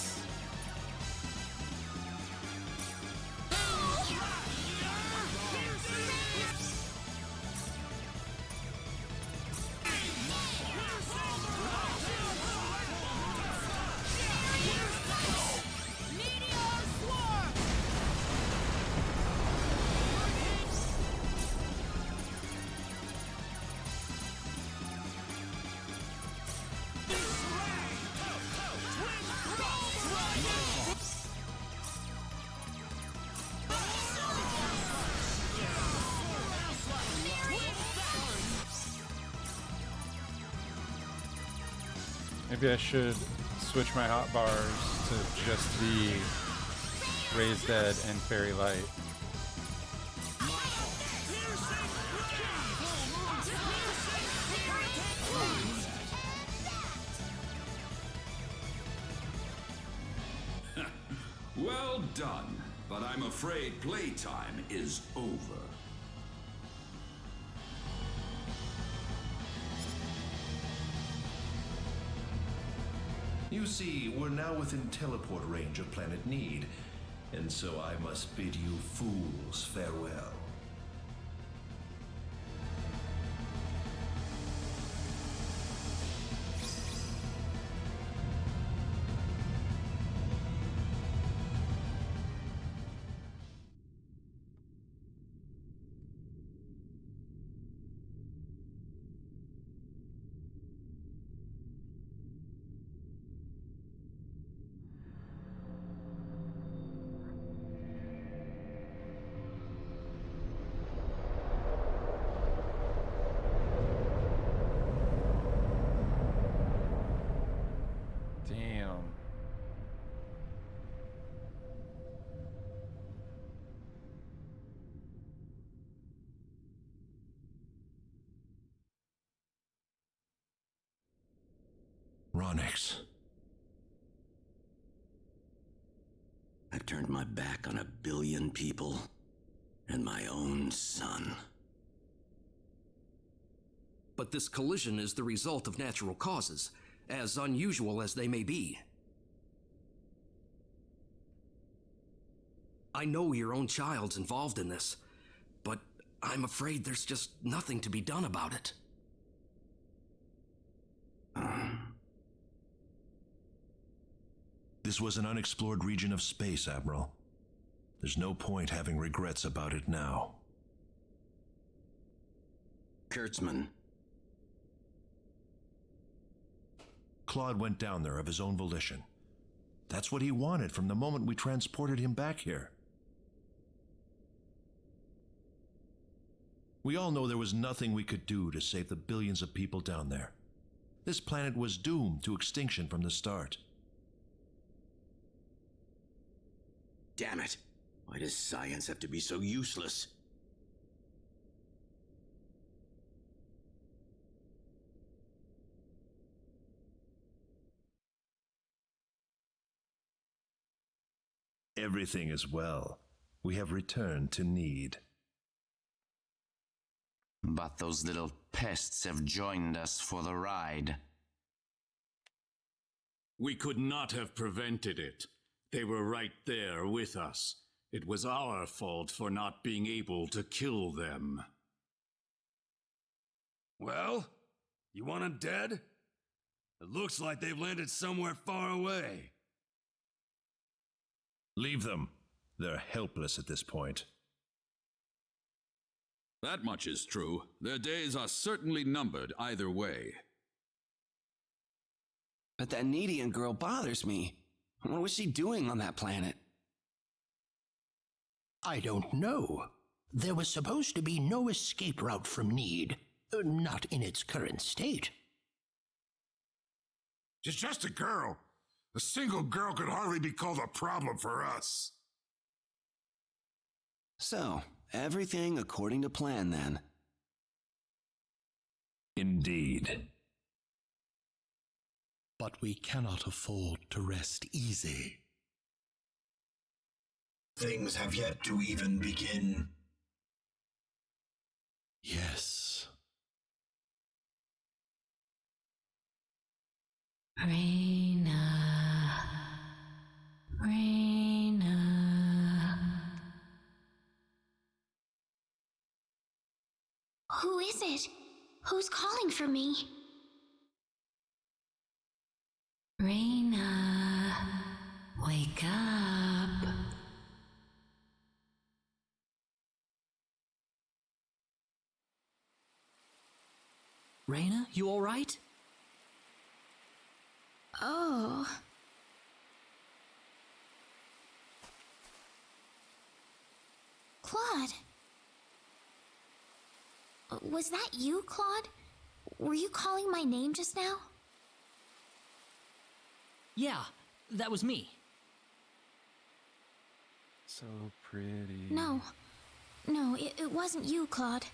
B: Maybe I should switch my hotbars to just be Raised Dead and Fairy Light.
N: Well done, but I'm afraid playtime is over.
Q: You see, we're now within teleport range of Planet Need, and so I must bid you fools farewell.
B: Damn.
Q: Ronix.
P: I've turned my back on 1 billion people and my own son.
R: But this collision is the result of natural causes, as unusual as they may be. I know your own child's involved in this, but I'm afraid there's just nothing to be done about it.
Q: This was an unexplored region of space, Admiral. There's no point having regrets about it now.
P: Kurtzman.
Q: Claude went down there of his own volition. That's what he wanted from the moment we transported him back here. We all know there was nothing we could do to save the billions of people down there. This planet was doomed to extinction from the start.
P: Damn it! Why does science have to be so useless?
Q: Everything is well. We have returned to Need.
S: But those little pests have joined us for the ride.
H: We could not have prevented it. They were right there with us. It was our fault for not being able to kill them.
T: Well, you want them dead? It looks like they've landed somewhere far away.
Q: Leave them. They're helpless at this point.
C: That much is true. Their days are certainly numbered either way.
G: But that Nidian girl bothers me. What was she doing on that planet?
P: I don't know. There was supposed to be no escape route from Need. Not in its current state.
C: She's just a girl. A single girl could hardly be called a problem for us.
G: So, everything according to plan then.
Q: Indeed.
U: But we cannot afford to rest easy.
O: Things have yet to even begin.
U: Yes.
A: Reina. Reina.
D: Who is it? Who's calling for me?
A: Reina. Wake up.
E: Reina, you all right?
D: Oh. Claude. Was that you, Claude? Were you calling my name just now?
E: Yeah, that was me.
B: So pretty.
D: No, it wasn't you, Claude.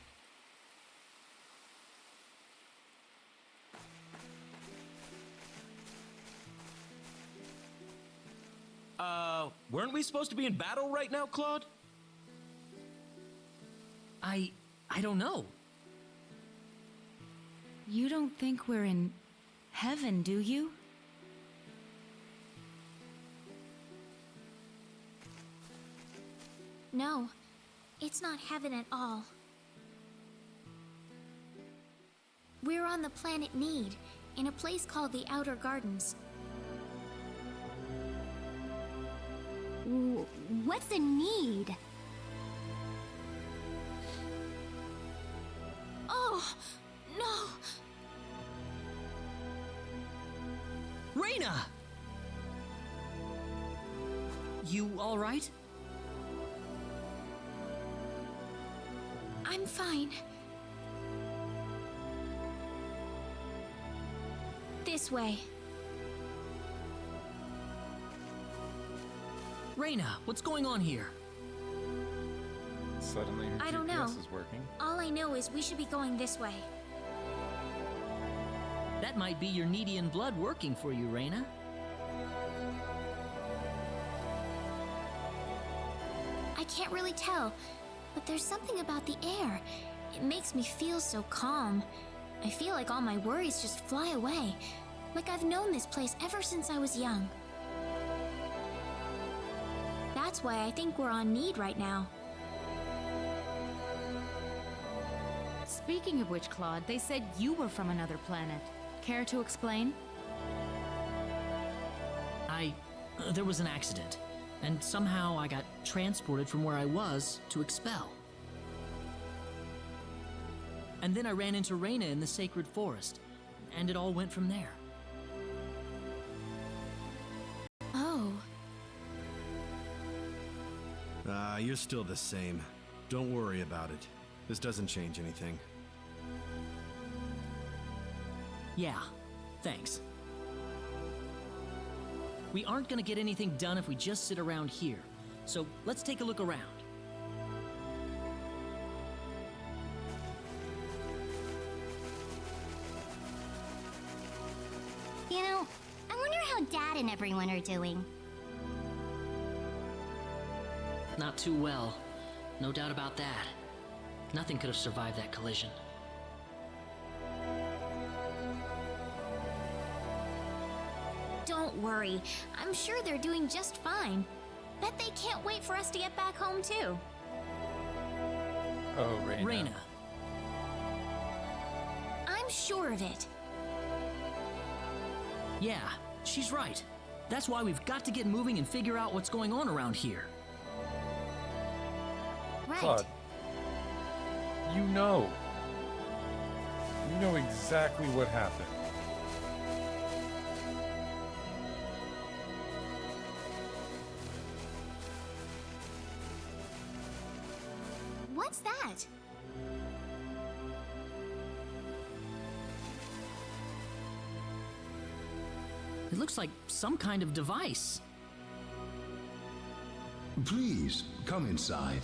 K: Weren't we supposed to be in battle right now, Claude?
E: I don't know.
I: You don't think we're in heaven, do you?
D: No, it's not heaven at all. We're on the planet Need, in a place called the Outer Gardens.
V: What's a need?
D: Oh, no!
E: Reina! You all right?
D: I'm fine. This way.
E: Reina, what's going on here?
B: Suddenly her
D: I don't
B: GPS
D: know.
B: is working.
D: All I know is we should be going this way.
E: That might be your Nidian blood working for you, Reina.
D: I can't really tell, but there's something about the air. It makes me feel so calm. I feel like all my worries just fly away, like I've known this place ever since I was young. That's why I think we're on Need right now.
I: Speaking of which, Claude, they said you were from another planet. Care to explain?
E: There was an accident, and somehow I got transported from where I was to Expel. And then I ran into Reina in the sacred forest, and it all went from there.
D: Oh.
M: You're still the same. Don't worry about it. This doesn't change anything.
E: Yeah, thanks. We aren't gonna get anything done if we just sit around here, so let's take a look around.
V: You know, I wonder how Dad and everyone are doing.
E: Not too well, no doubt about that. Nothing could have survived that collision.
D: Don't worry. I'm sure they're doing just fine. Bet they can't wait for us to get back home, too.
B: Oh, Reina.
E: Reina.
D: I'm sure of it.
E: Yeah, she's right. That's why we've got to get moving and figure out what's going on around here.
D: Right.
B: Claude. You know. You know exactly what happened.
D: What's that?
E: It looks like some kind of device.
F: Please, come inside.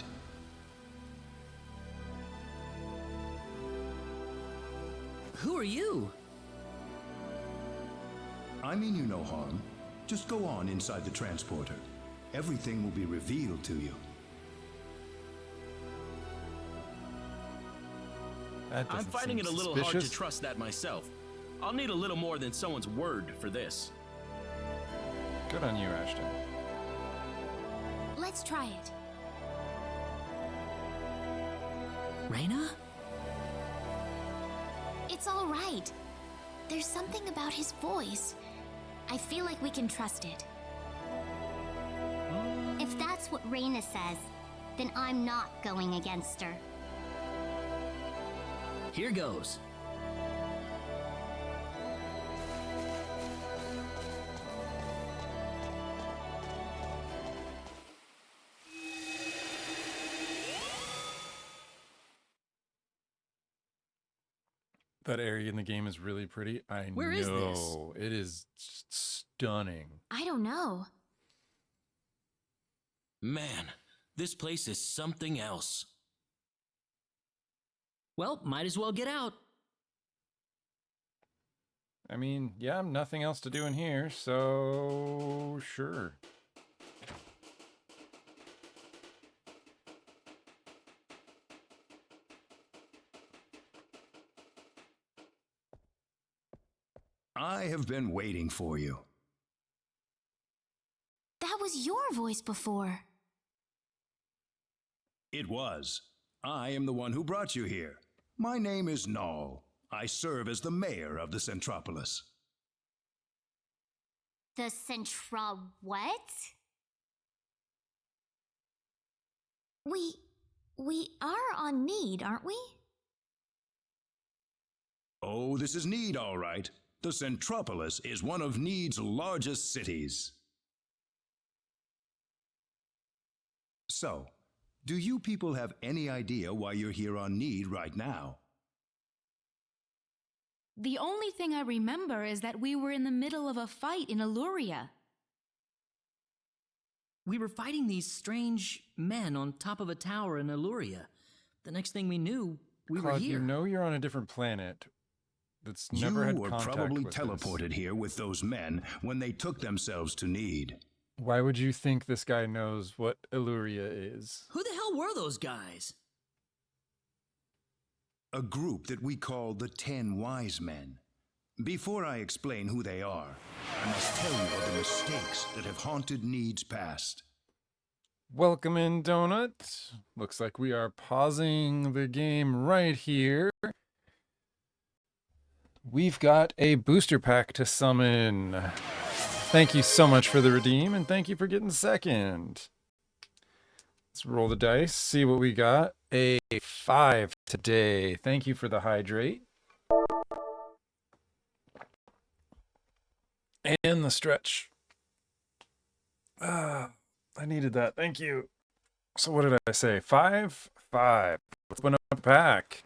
E: Who are you?
F: I mean you no harm. Just go on inside the transporter. Everything will be revealed to you.
K: I'm finding it a little hard to trust that myself. I'll need a little more than someone's word for this.
B: Good on you, Ashton.
D: Let's try it.
E: Reyna?
D: It's all right. There's something about his voice. I feel like we can trust it.
V: If that's what Reyna says, then I'm not going against her.
E: Here goes.
B: That area in the game is really pretty.
E: Where is this?
B: It is stunning.
D: I don't know.
K: Man, this place is something else.
E: Well, might as well get out.
B: I mean, yeah, nothing else to do in here, so sure.
F: I have been waiting for you.
D: That was your voice before.
F: It was. I am the one who brought you here. My name is Null. I serve as the mayor of the Centropolis.
V: The Centra what?
D: We are on Need, aren't we?
F: Oh, this is Need, all right. The Centropolis is one of Need's largest cities. So, do you people have any idea why you're here on Need right now?
I: The only thing I remember is that we were in the middle of a fight in Eluria.
E: We were fighting these strange men on top of a tower in Eluria. The next thing we knew, we were
B: Claude,
E: here.
B: you know you're on a different planet that's never had
F: You were
B: contact
F: probably
B: with
F: teleported here with those men when they took themselves to Need.
B: Why would you think this guy knows what Eluria is?
E: Who the hell were those guys?
F: A group that we call the 10 Wise Men. Before I explain who they are, I must tell you of the mistakes that have haunted Need's past.
B: Welcome in, Donut. Looks like we are pausing the game right here. We've got a booster pack to summon. Thank you so much for the redeem, and thank you for getting second. Let's roll the dice, see what we got. A 5 today. Thank you for the hydrate. And the stretch. I needed that. Thank you. So what did I say? 5? 5. Let's open up a pack.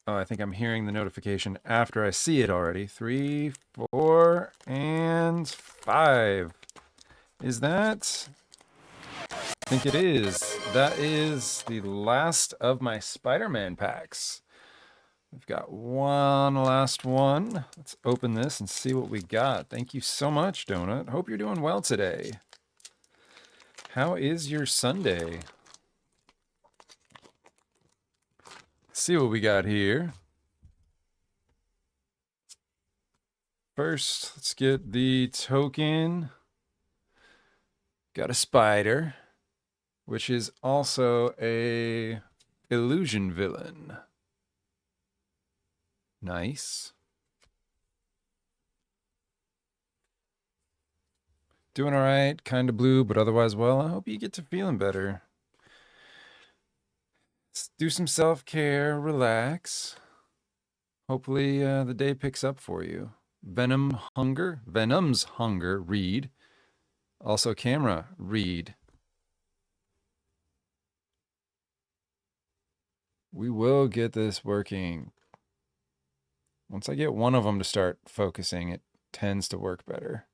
B: Oh, I think I'm hearing the notification after I see it already. 3, 4, and 5. Is that? I think it is. That is the last of my Spider-Man packs. We've got one last one. Let's open this and see what we got. Thank you so much, Donut. Hope you're doing well today. How is your Sunday? Let's see what we got here. First, let's get the token. Got a spider, which is also a illusion villain. Nice. Doing all right, kind of blue, but otherwise well. I hope you get to feeling better. Let's do some self-care, relax. Hopefully the day picks up for you. Venom's Hunger, read. Also camera, read. We will get this working. Once I get one of them to start focusing, it tends to work better.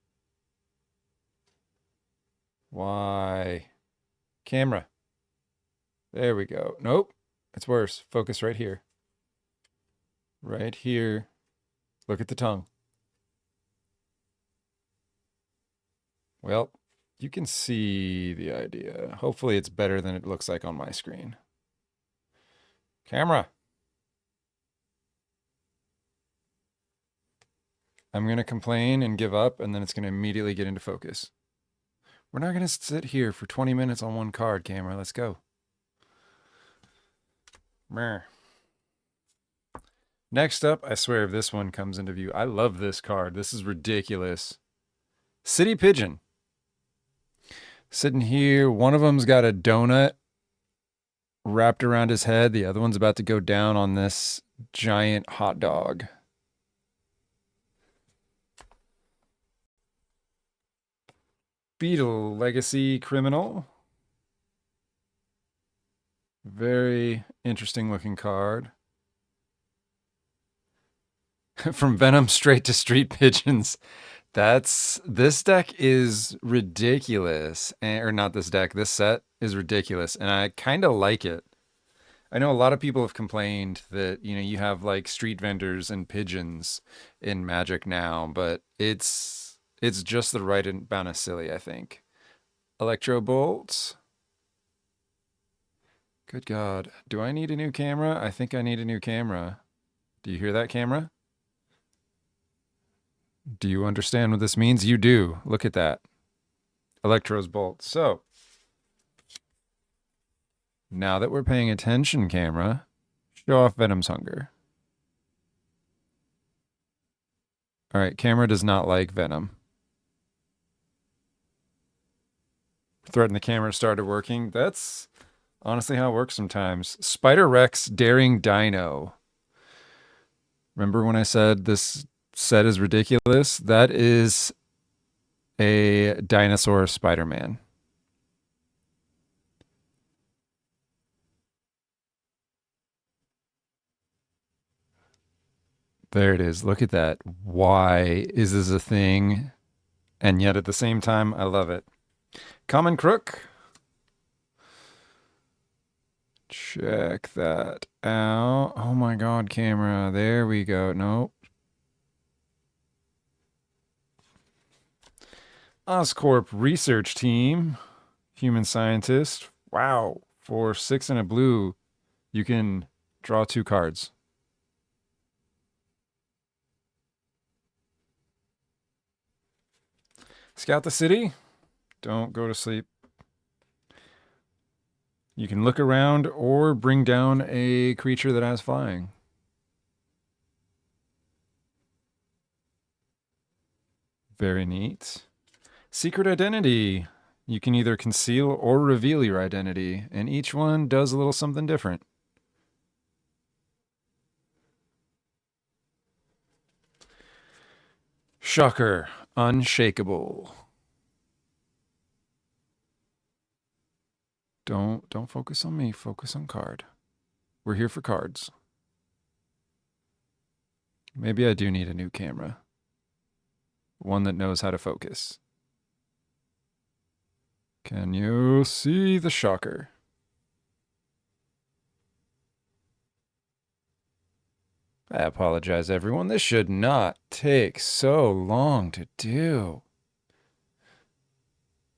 B: Why? Camera. There we go. Nope. It's worse. Focus right here. Right here. Look at the tongue. Well, you can see the idea. Hopefully it's better than it looks like on my screen. Camera. I'm going to complain and give up, and then it's going to immediately get into focus. We're not going to sit here for 20 minutes on one card, camera. Let's go. Meh. Next up, I swear if this one comes into view, I love this card. This is ridiculous. City Pigeon. Sitting here, one of them's got a donut wrapped around his head. The other one's about to go down on this giant hot dog. Beetle, Legacy Criminal. Very interesting looking card. From Venom straight to Street Pigeons. This deck is ridiculous. Or not this deck, this set is ridiculous. And I kind of like it. I know a lot of people have complained that, you know, you have like street vendors and pigeons in Magic now, but it's just the right amount of silly, I think. Electro Bolts. Good God. Do I need a new camera? I think I need a new camera. Do you hear that, camera? Do you understand what this means? You do. Look at that. Electro's Bolt. So, now that we're paying attention, camera, show off Venom's Hunger. All right, camera does not like Venom. Threaten the camera started working. That's honestly how it works sometimes. Spider Rex Daring Dino. Remember when I said this set is ridiculous? That is a dinosaur Spider-Man. There it is. Look at that. Why is this a thing? And yet at the same time, I love it. Common Crook. Check that out. Oh my God, camera. There we go. Nope. Oscorp Research Team. Human Scientist. Wow. For 6 and a blue, you can draw 2 cards. Scout the city. Don't go to sleep. You can look around or bring down a creature that has flying. Very neat. Secret Identity. You can either conceal or reveal your identity, and each one does a little something different. Shocker. Unshakable. Don't focus on me. Focus on card. We're here for cards. Maybe I do need a new camera. One that knows how to focus. Can you see the shocker? I apologize, everyone. This should not take so long to do.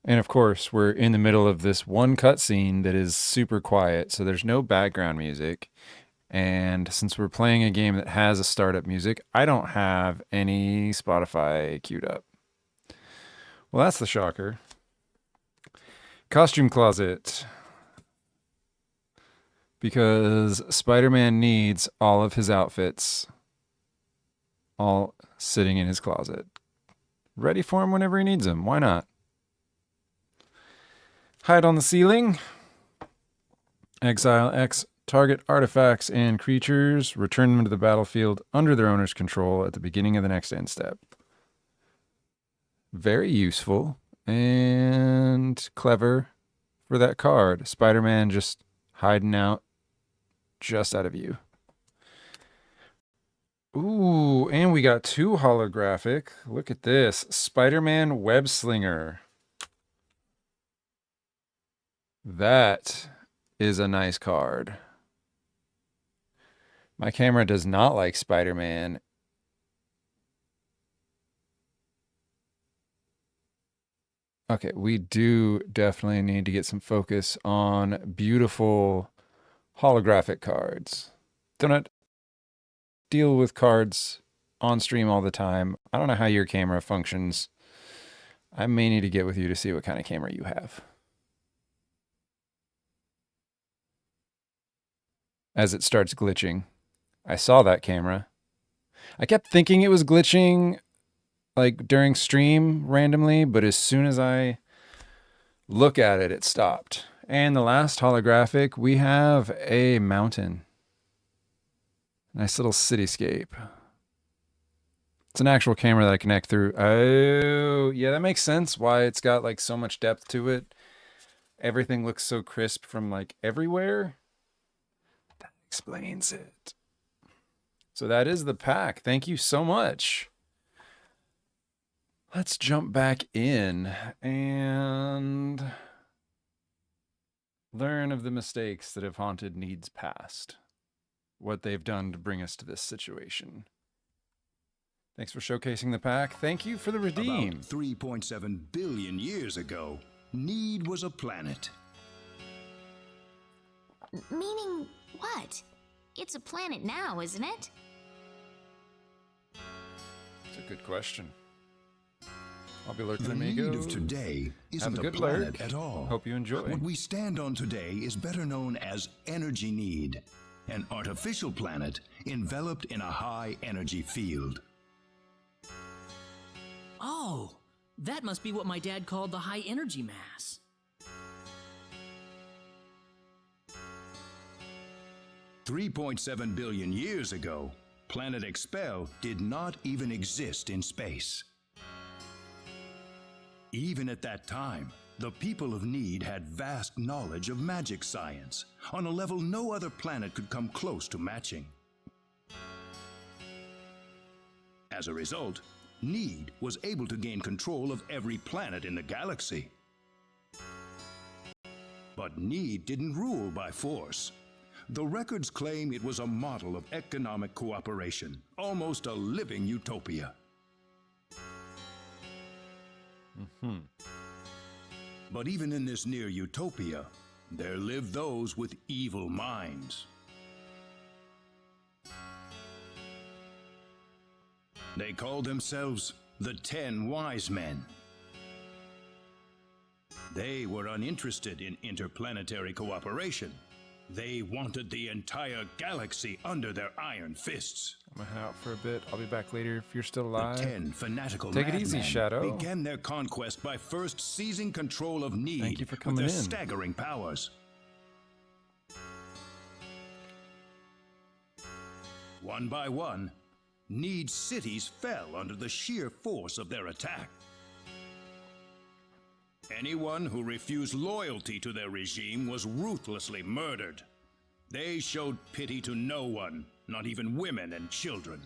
B: And of course, we're in the middle of this one cutscene that is super quiet, so there's no background music. And since we're playing a game that has a startup music, I don't have any Spotify queued up. Well, that's the shocker. Costume closet. Because Spider-Man needs all of his outfits all sitting in his closet. Ready for him whenever he needs them. Why not? Hide on the ceiling. Exile X target artifacts and creatures. Return them to the battlefield under their owner's control at the beginning of the next end step. Very useful and clever for that card. Spider-Man just hiding out just out of view. Ooh, and we got 2 holographic. Look at this. Spider-Man Web Slinger. That is a nice card. My camera does not like Spider-Man. Okay, we do definitely need to get some focus on beautiful holographic cards. Don't deal with cards on stream all the time. I don't know how your camera functions. I may need to get with you to see what kind of camera you have. As it starts glitching. I saw that camera. I kept thinking it was glitching like during stream randomly, but as soon as I look at it, it stopped. And the last holographic, we have a mountain. Nice little cityscape. It's an actual camera that I connect through. Oh, yeah, that makes sense why it's got like so much depth to it. Everything looks so crisp from like everywhere. That explains it. So that is the pack. Thank you so much. Let's jump back in and learn of the mistakes that have haunted Needs past. What they've done to bring us to this situation. Thanks for showcasing the pack. Thank you for the redeem.
F: About 3.7 billion years ago, Need was a planet.
D: Meaning what? It's a planet now, isn't it?
B: That's a good question. I'll be lurking,
F: The
B: amigo.
F: Need of today isn't
B: Have a
F: a
B: good
F: planet
B: lurk.
F: at all.
B: Hope you enjoy.
F: What we stand on today is better known as Energy Need, an artificial planet enveloped in a high energy field.
E: Oh, that must be what my dad called the high energy mass.
F: $3.7 billion years ago, Planet Expel did not even exist in space. Even at that time, the people of Need had vast knowledge of magic science, on a level no other planet could come close to matching. As a result, Need was able to gain control of every planet in the galaxy. But Need didn't rule by force. The records claim it was a model of economic cooperation, almost a living utopia. But even in this near utopia, there live those with evil minds. They call themselves the 10 Wise Men. They were uninterested in interplanetary cooperation. They wanted the entire galaxy under their iron fists.
B: I'm gonna head out for a bit. I'll be back later if you're still alive.
F: The 10 fanatical
B: Take it easy,
F: madmen
B: Shadow.
F: began their conquest by first seizing control of Need.
B: Thank you for
F: with
B: coming
F: their
B: in.
F: staggering powers. One by one, Need's cities fell under the sheer force of their attack. Anyone who refused loyalty to their regime was ruthlessly murdered. They showed pity to no one, not even women and children.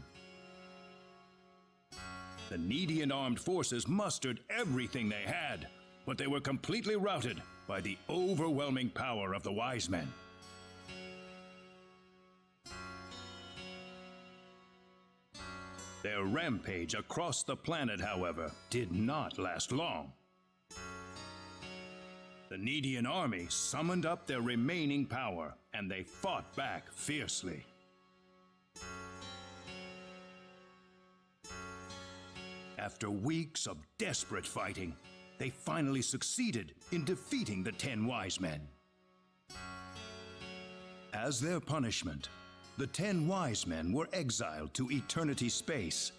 F: The Needian armed forces mustered everything they had, but they were completely routed by the overwhelming power of the Wise Men. Their rampage across the planet, however, did not last long. The Needian army summoned up their remaining power, and they fought back fiercely. After weeks of desperate fighting, they finally succeeded in defeating the 10 Wise Men. As their punishment, the 10 Wise Men were exiled to Eternity Space,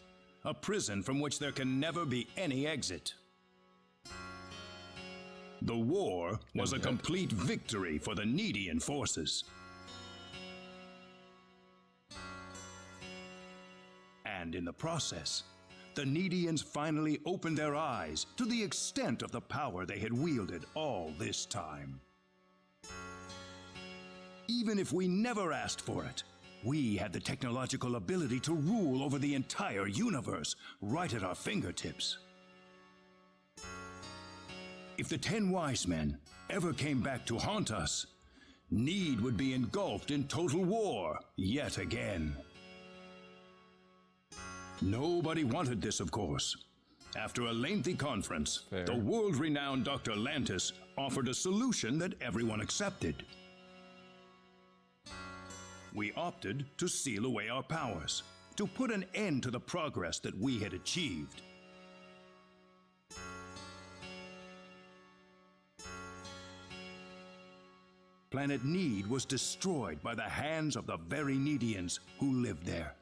F: a prison from which there can never be any exit. The war was a complete victory for the Needian forces. And in the process, the Needians finally opened their eyes to the extent of the power they had wielded all this time. Even if we never asked for it, we had the technological ability to rule over the entire universe right at our fingertips. If the 10 wise men ever came back to haunt us, Need would be engulfed in total war yet again. Nobody wanted this, of course. After a lengthy conference, the world-renowned Dr. Lantis offered a solution that everyone accepted. We opted to seal away our powers, to put an end to the progress that we had achieved. Planet Need was destroyed by the hands of the very Needians who lived there.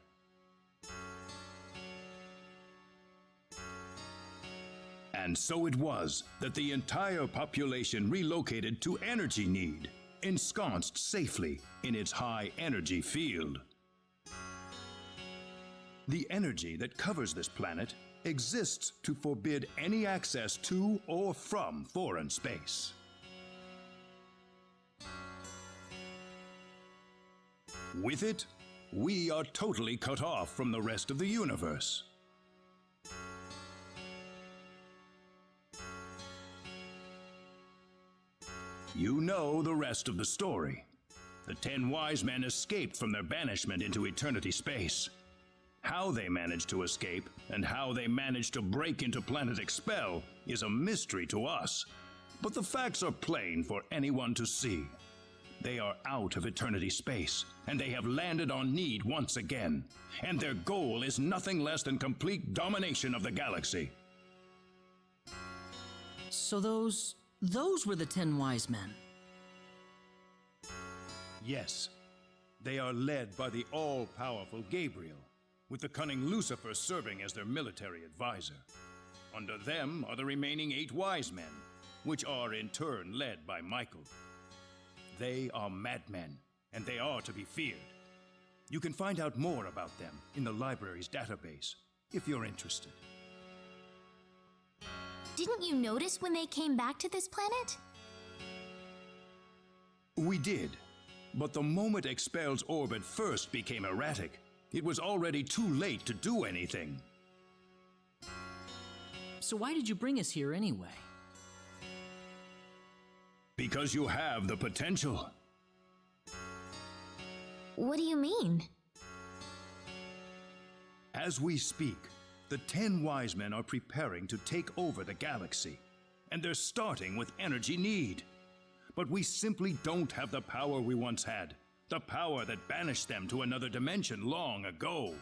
F: And so it was that the entire population relocated to Energy Need, ensconced safely in its high energy field. The energy that covers this planet exists to forbid any access to or from foreign space. With it, we are totally cut off from the rest of the universe. You know the rest of the story. The 10 wise men escaped from their banishment into eternity space. How they managed to escape and how they managed to break into Planet Expel is a mystery to us, but the facts are plain for anyone to see. They are out of eternity space, and they have landed on Need once again, and their goal is nothing less than complete domination of the galaxy.
E: So those were the 10 wise men.
F: Yes, they are led by the all-powerful Gabriel, with the cunning Lucifer serving as their military advisor. Under them are the remaining 8 wise men, which are in turn led by Michael. They are madmen, and they are to be feared. You can find out more about them in the library's database, if you're interested.
D: Didn't you notice when they came back to this planet?
F: We did, but the moment Expel's orbit first became erratic, it was already too late to do anything.
E: So why did you bring us here anyway?
F: Because you have the potential.
D: What do you mean?
F: As we speak, the 10 wise men are preparing to take over the galaxy, and they're starting with Energy Need. But we simply don't have the power we once had, the power that banished them to another dimension long ago.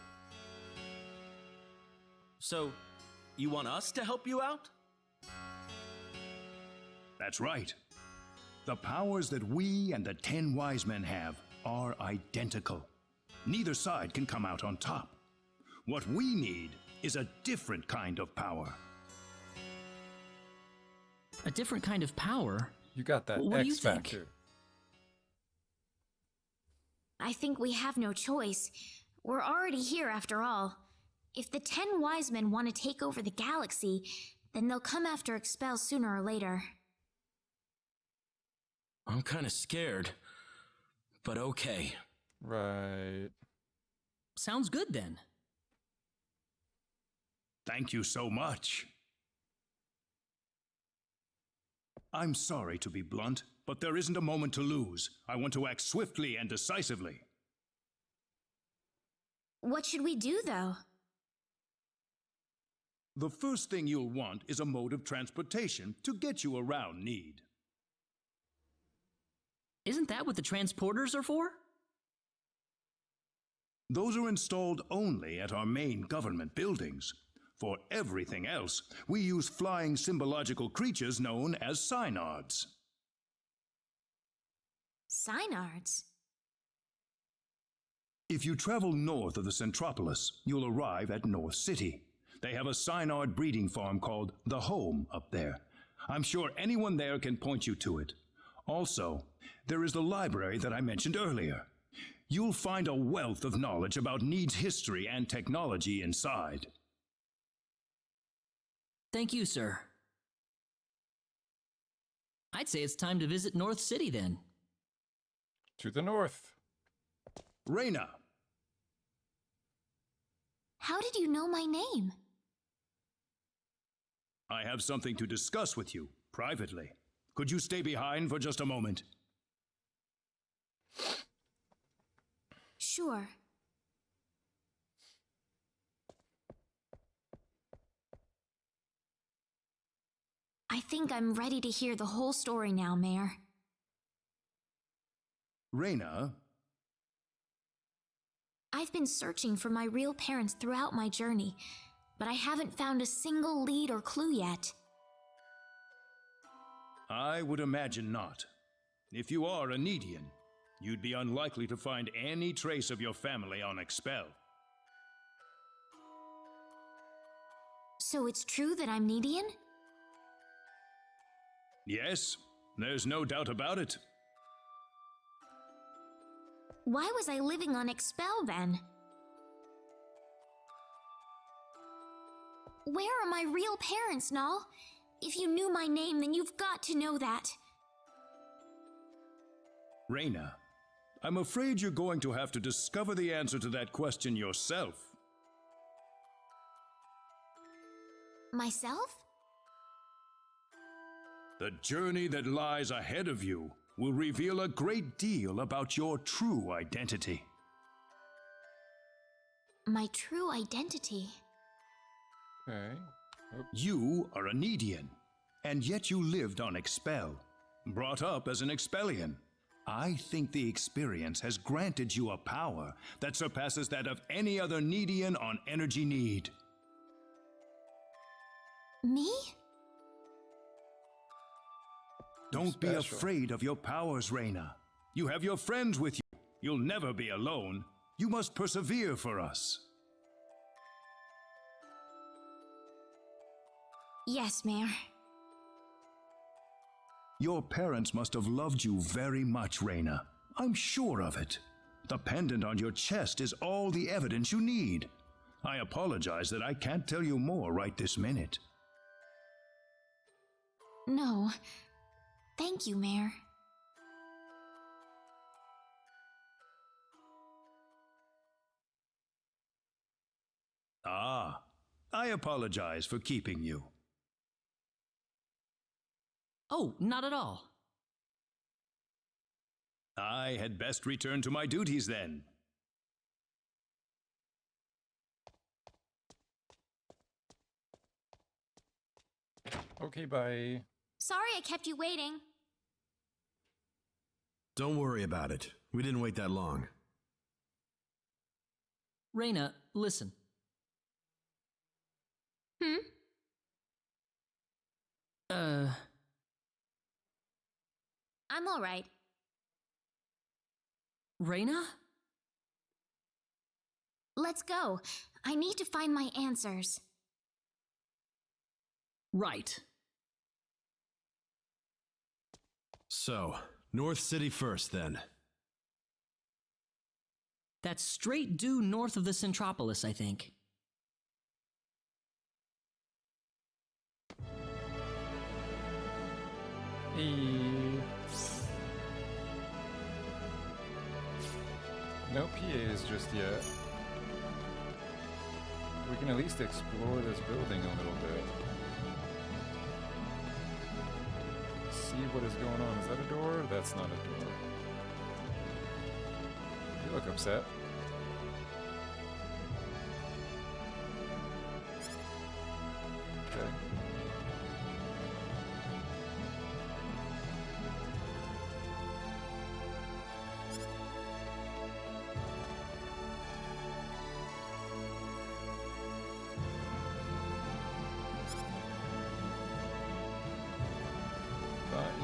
K: So, you want us to help you out?
F: That's right. The powers that we and the 10 wise men have are identical. Neither side can come out on top. What we need is a different kind of power.
E: A different kind of power?
B: You got that
E: What do you
B: X
E: think?
B: factor.
D: I think we have no choice. We're already here after all. If the 10 wise men want to take over the galaxy, then they'll come after Expel sooner or later.
K: I'm kind of scared, but okay.
B: Right.
E: Sounds good then.
F: Thank you so much. I'm sorry to be blunt, but there isn't a moment to lose. I want to act swiftly and decisively.
D: What should we do, though?
F: The first thing you'll want is a mode of transportation to get you around Need.
E: Isn't that what the transporters are for?
F: Those are installed only at our main government buildings. For everything else, we use flying symbological creatures known as synards.
D: Synards?
F: If you travel north of the Centropolis, you'll arrive at North City. They have a synard breeding farm called The Home up there. I'm sure anyone there can point you to it. Also, there is the library that I mentioned earlier. You'll find a wealth of knowledge about Need's history and technology inside.
E: Thank you, sir. I'd say it's time to visit North City then.
B: To the north.
F: Reyna!
D: How did you know my name?
F: I have something to discuss with you, privately. Could you stay behind for just a moment?
D: Sure. I think I'm ready to hear the whole story now, Mayor.
F: Reyna?
D: I've been searching for my real parents throughout my journey, but I haven't found a single lead or clue yet.
F: I would imagine not. If you are a Nedian, you'd be unlikely to find any trace of your family on Expel.
D: So it's true that I'm Nedian?
F: Yes, there's no doubt about it.
D: Why was I living on Expel then? Where are my real parents, Null? If you knew my name, then you've got to know that.
F: Reyna, I'm afraid you're going to have to discover the answer to that question yourself.
D: Myself?
F: The journey that lies ahead of you will reveal a great deal about your true identity.
D: My true identity?
B: Okay.
F: You are a Nedian, and yet you lived on Expel, brought up as an Expellian. I think the experience has granted you a power that surpasses that of any other Nedian on Energy Need.
D: Me?
F: Don't be afraid of your powers, Reyna. You have your friends with you. You'll never be alone. You must persevere for us.
D: Yes, Mayor.
F: Your parents must have loved you very much, Reyna. I'm sure of it. The pendant on your chest is all the evidence you need. I apologize that I can't tell you more right this minute.
D: No. Thank you, Mayor.
F: Ah, I apologize for keeping you.
E: Oh, not at all.
F: I had best return to my duties then.
B: Okay, bye.
D: Sorry I kept you waiting.
M: Don't worry about it. We didn't wait that long.
E: Reyna, listen.
D: I'm alright.
E: Reyna?
D: Let's go. I need to find my answers.
E: Right.
M: So, North City first, then.
E: That's straight due north of the Centropolis, I think.
B: No PAs just yet. We can at least explore this building a little bit. See what is going on. Is that a door? That's not a door. You look upset. Okay.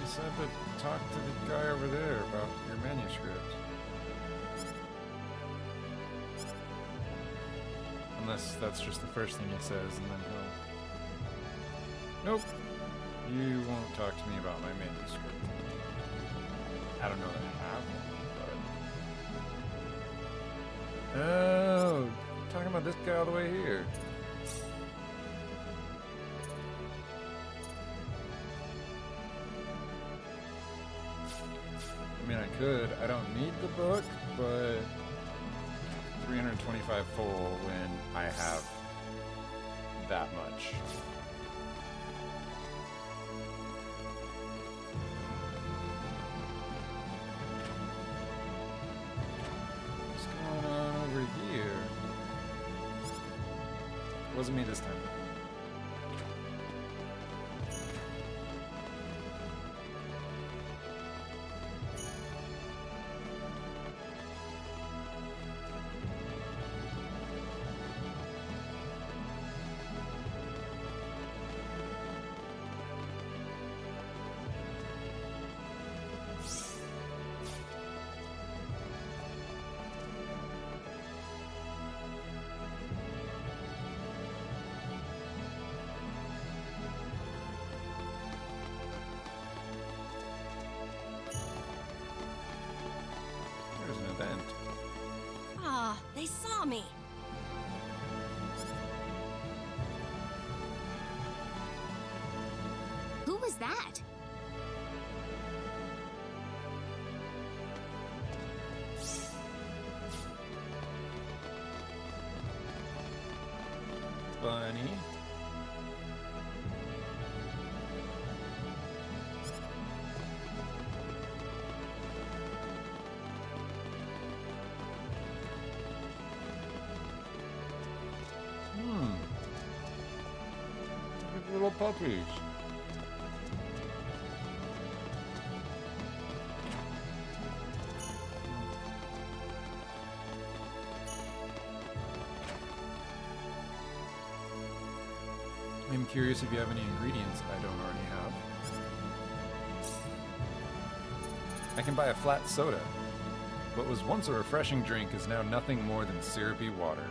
B: You said to talk to the guy over there about your manuscript. Unless that's just the first thing he says, and then he'll... Nope. You won't talk to me about my manuscript. I don't know that I have one, but... Oh, you're talking about this guy all the way here. I mean, I could. I don't need the book, but 325 full when I have that much. What's going on over here? Wasn't me this time.
J: Ah, they saw me.
D: Who was that?
B: Bunny. Look at the little puppies. I'm curious if you have any ingredients I don't already have. I can buy a flat soda. What was once a refreshing drink is now nothing more than syrupy water.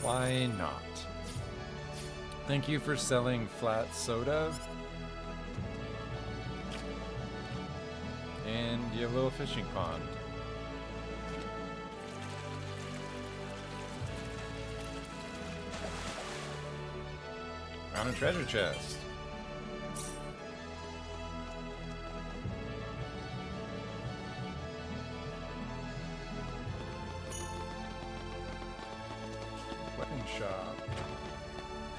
B: Why not? Thank you for selling flat soda. And you have a little fishing pond. Found a treasure chest. Weapon shop.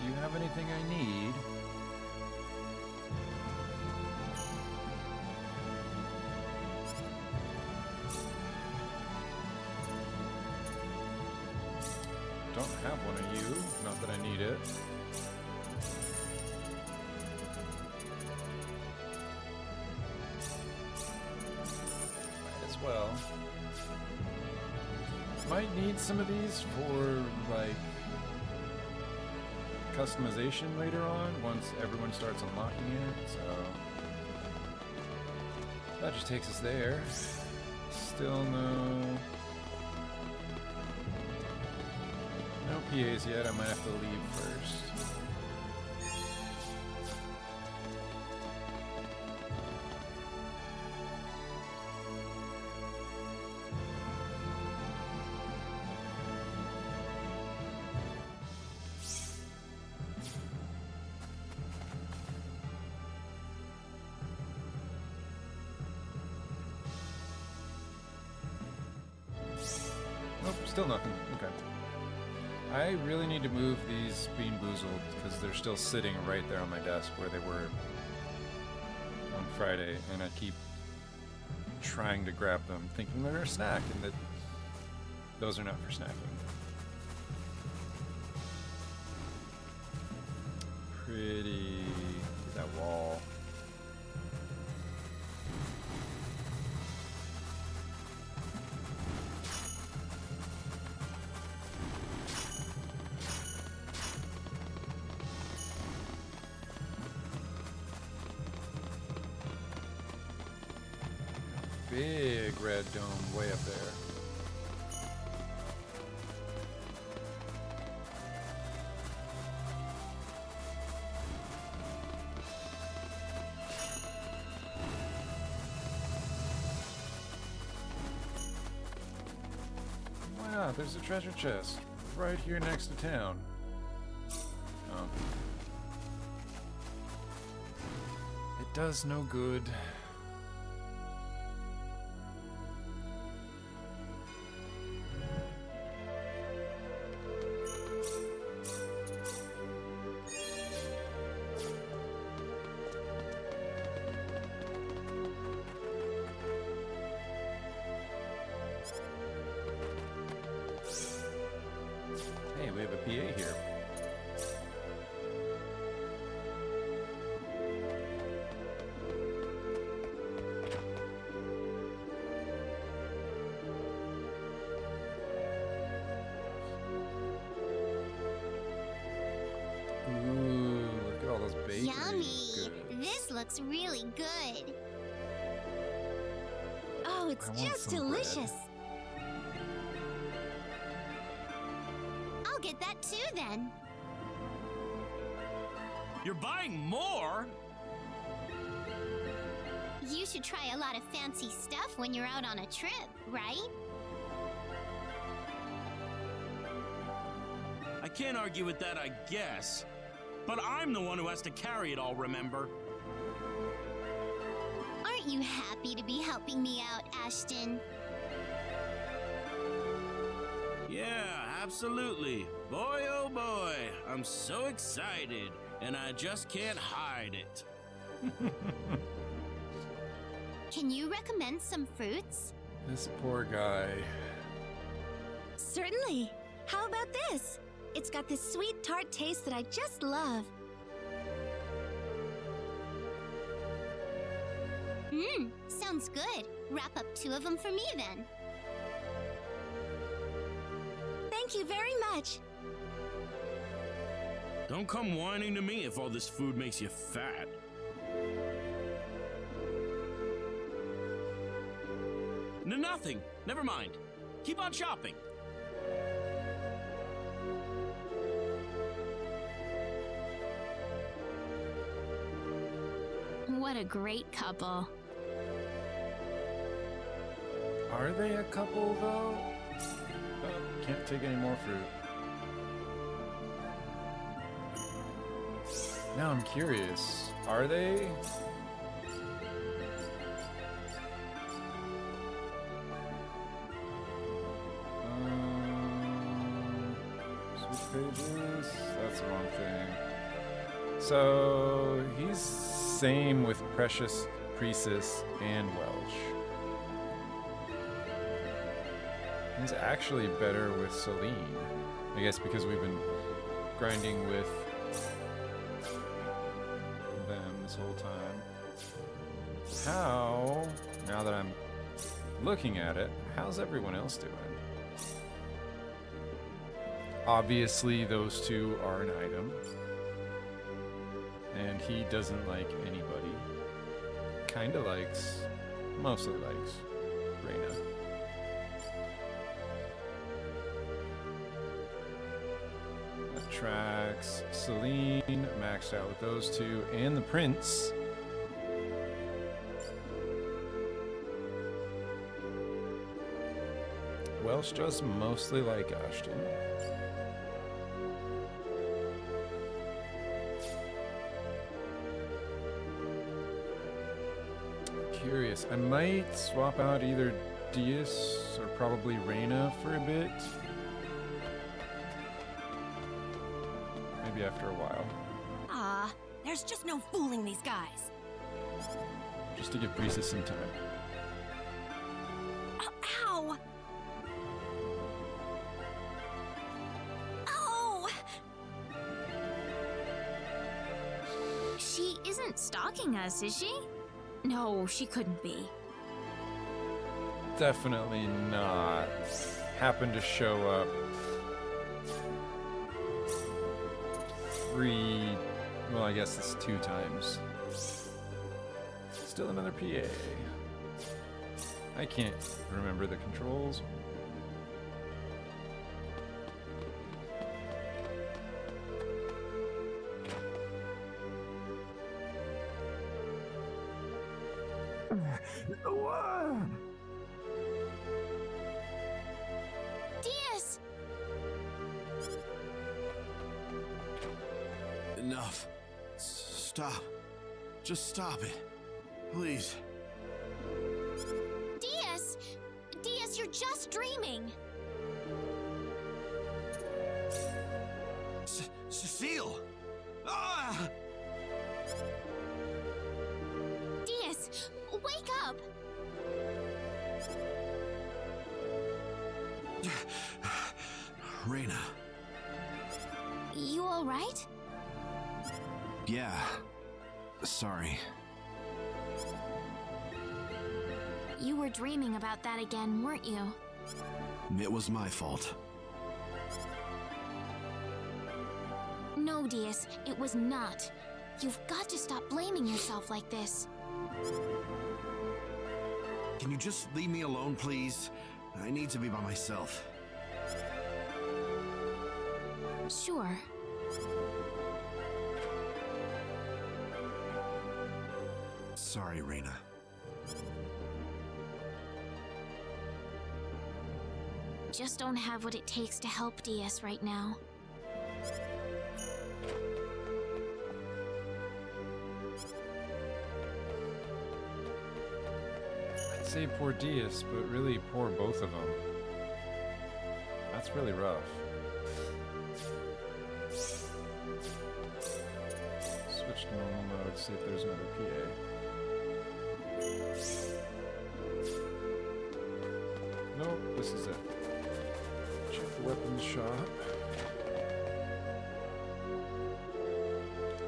B: Do you have anything I need? Don't have one of you. Not that I need it. Well, might need some of these for like customization later on once everyone starts unlocking it, so that just takes us there. Still no PAs yet. I might have to leave first. Nope, still nothing. Okay. I really need to move these Bean Boozled because they're still sitting right there on my desk where they were on Friday, and I keep trying to grab them, thinking they're a snack, and that those are not for snacking. Pretty. Look at that wall. Big red dome way up there. Why not? There's a treasure chest right here next to town. Oh. does no good. Hey, we have a PA here. Ooh, look at all those bakery
V: Yummy!
B: goods.
V: This looks really good.
D: Oh, it's
B: I want
D: just
B: some
D: delicious.
V: I'll get that too then.
K: You're buying more?
V: You should try a lot of fancy stuff when you're out on a trip, right?
K: I can't argue with that, I guess. But I'm the one who has to carry it all, remember?
V: Aren't you happy to be helping me out, Ashton?
K: Yeah, absolutely. Boy, oh boy, I'm so excited, and I just can't hide it.
V: Can you recommend some fruits?
B: This poor guy.
D: Certainly. How about this? It's got this sweet tart taste that I just love.
V: Sounds good. Wrap up 2 of them for me then.
D: Thank you very much.
K: Don't come whining to me if all this food makes you fat. Nothing. Never mind. Keep on shopping.
D: What a great couple.
B: Are they a couple, though? Oh, can't take any more fruit. Now I'm curious. Are they? Switch pages. That's the wrong thing. So he's same with Precious, Croesus, and Welsh. He's actually better with Celine. I guess because we've been grinding with them this whole time. How, now that I'm looking at it, how's everyone else doing? Obviously, those 2 are an item. And he doesn't like anybody. Kinda likes, mostly likes, Reyna. That tracks. Celine, maxed out with those 2, and the Prince. Welsh does mostly like Ashton. Curious. I might swap out either Diaz or probably Reyna for a bit. Maybe after a while.
J: Ah, there's just no fooling these guys.
B: Just to give Croesus some time.
J: Ow! Oh!
D: She isn't stalking us, is she? No, she couldn't be.
B: Definitely not. Happened to show up 3, well, I guess it's 2 times. Still another PA. I can't remember the controls.
V: Diaz!
G: Enough. Stop.
M: Just stop it. Please.
D: Diaz! Diaz, you're just dreaming!
M: Cecile! Ah!
D: Diaz, wake up!
M: Reyna.
D: You alright?
M: Yeah. Sorry.
D: You were dreaming about that again, weren't you?
M: It was my fault.
D: No, Diaz, it was not. You've got to stop blaming yourself like this.
M: Can you just leave me alone, please? I need to be by myself.
D: Sure.
M: Sorry, Reyna.
D: Just don't have what it takes to help Diaz right now.
B: I'd say poor Diaz, but really poor both of them. That's really rough. Switch to normal mode, see if there's another PA. Nope, this is it. Check the weapons shop.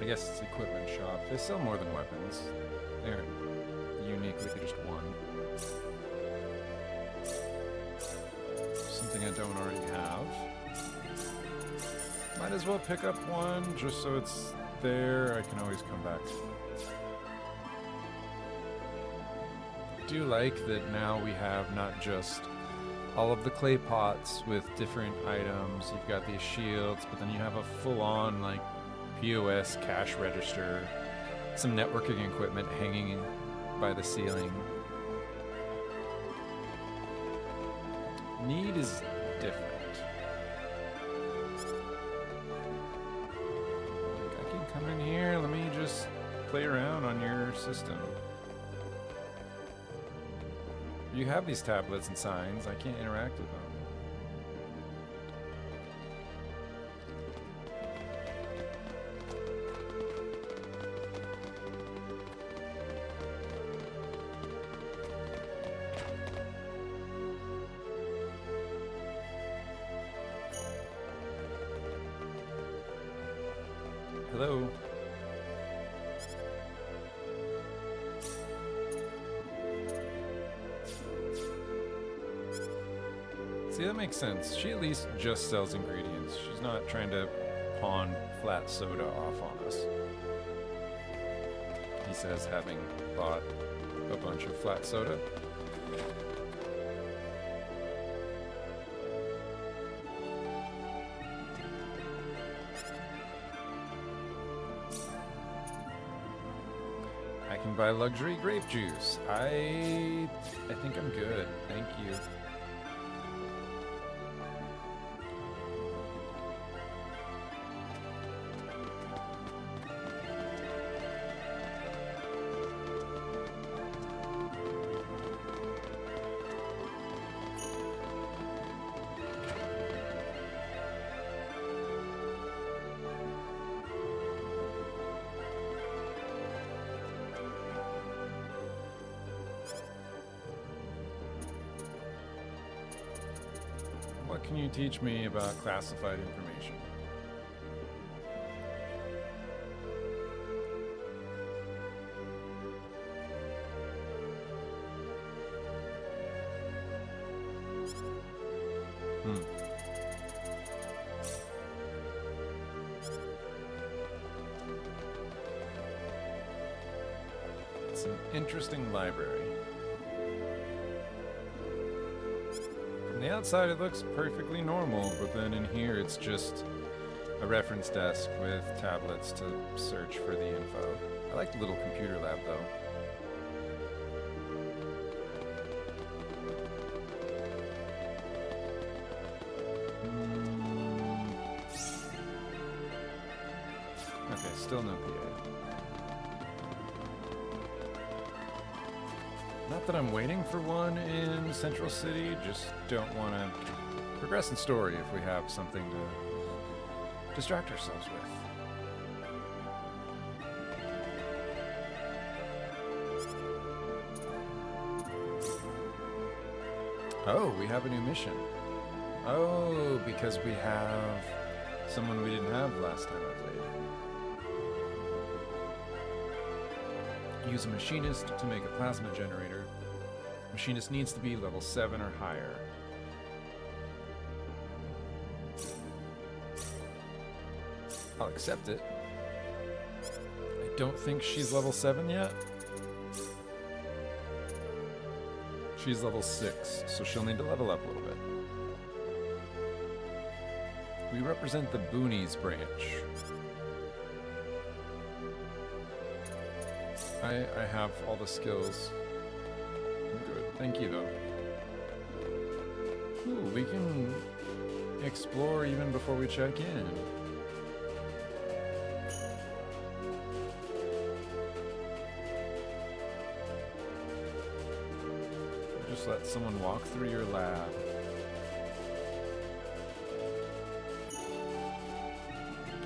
B: I guess it's equipment shop. They sell more than weapons. They're uniquely just one. Something I don't already have. Might as well pick up one just so it's there. I can always come back. I do like that now we have not just all of the clay pots with different items. You've got these shields, but then you have a full-on like POS cash register, some networking equipment hanging by the ceiling. Need is different. Like, I can come in here, let me just play around on your system. You have these tablets and signs, I can't interact with them. Hello? See, that makes sense. She at least just sells ingredients. She's not trying to pawn flat soda off on us. He says, having bought a bunch of flat soda. I can buy luxury grape juice. I think I'm good. Thank you. What can you teach me about classified information? It's an interesting library. From the outside it looks perfectly normal, but then in here it's just a reference desk with tablets to search for the info. I like the little computer lab though. Okay, still no PA. Not that I'm waiting for one in Central City, just don't want to progress in story if we have something to distract ourselves with. Oh, we have a new mission. Oh, because we have someone we didn't have last time I played. Use a machinist to make a plasma generator. Machinist needs to be level 7 or higher. I'll accept it. I don't think she's level 7 yet. She's level 6, so she'll need to level up a little bit. We represent the Boonies branch. I have all the skills. Good, thank you though. Ooh, we can explore even before we check in. Just let someone walk through your lab.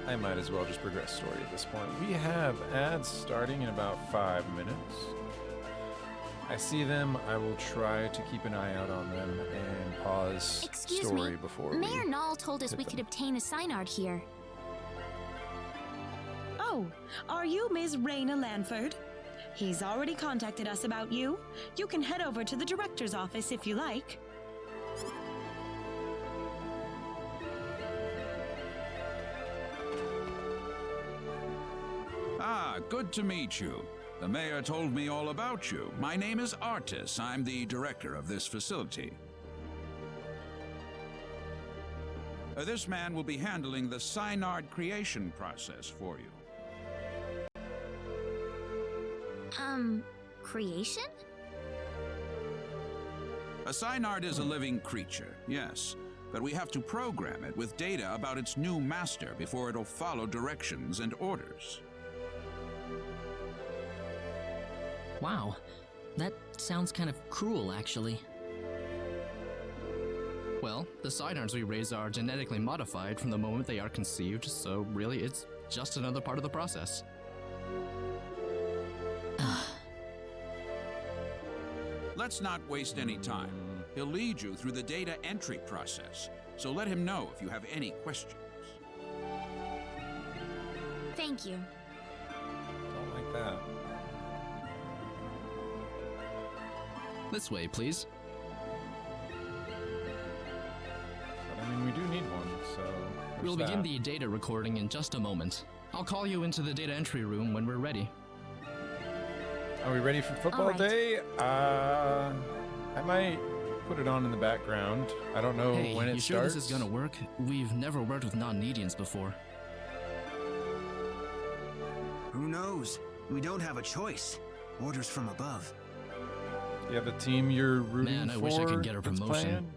B: I might as well just progress story at this point. We have ads starting in about 5 minutes. I see them. I will try to keep an eye out on them and pause
D: Excuse
B: story
D: me.
B: before
D: Mayor
B: we
D: Nall told us we could obtain a Synard here.
L: Oh, are you Ms. Raina Lanford? He's already contacted us about you. You can head over to the director's office if you like.
C: Ah, good to meet you. The mayor told me all about you. My name is Artis. I'm the director of this facility. This man will be handling the Synard creation process for you.
D: Creation?
C: A Synard is a living creature, yes, but we have to program it with data about its new master before it'll follow directions and orders.
E: Wow, that sounds kind of cruel, actually.
N: Well, the Synards we raise are genetically modified from the moment they are conceived, so really it's just another part of the process.
C: Let's not waste any time. He'll lead you through the data entry process, so let him know if you have any questions.
D: Thank you.
B: Don't like that.
N: This way, please.
B: But, I mean, we do need one, so...
N: We'll begin the data recording in just a moment. I'll call you into the data entry room when we're ready.
B: Are we ready for football day? I might put it on in the background. I don't know when it
N: you
B: starts.
N: sure this is gonna work? We've never worked with non-Nedians before.
G: Who knows? We don't have a choice. Orders from above.
B: You have a team you're rooting for?
N: Man, I wish I could get a
B: that's
N: promotion.
B: playing?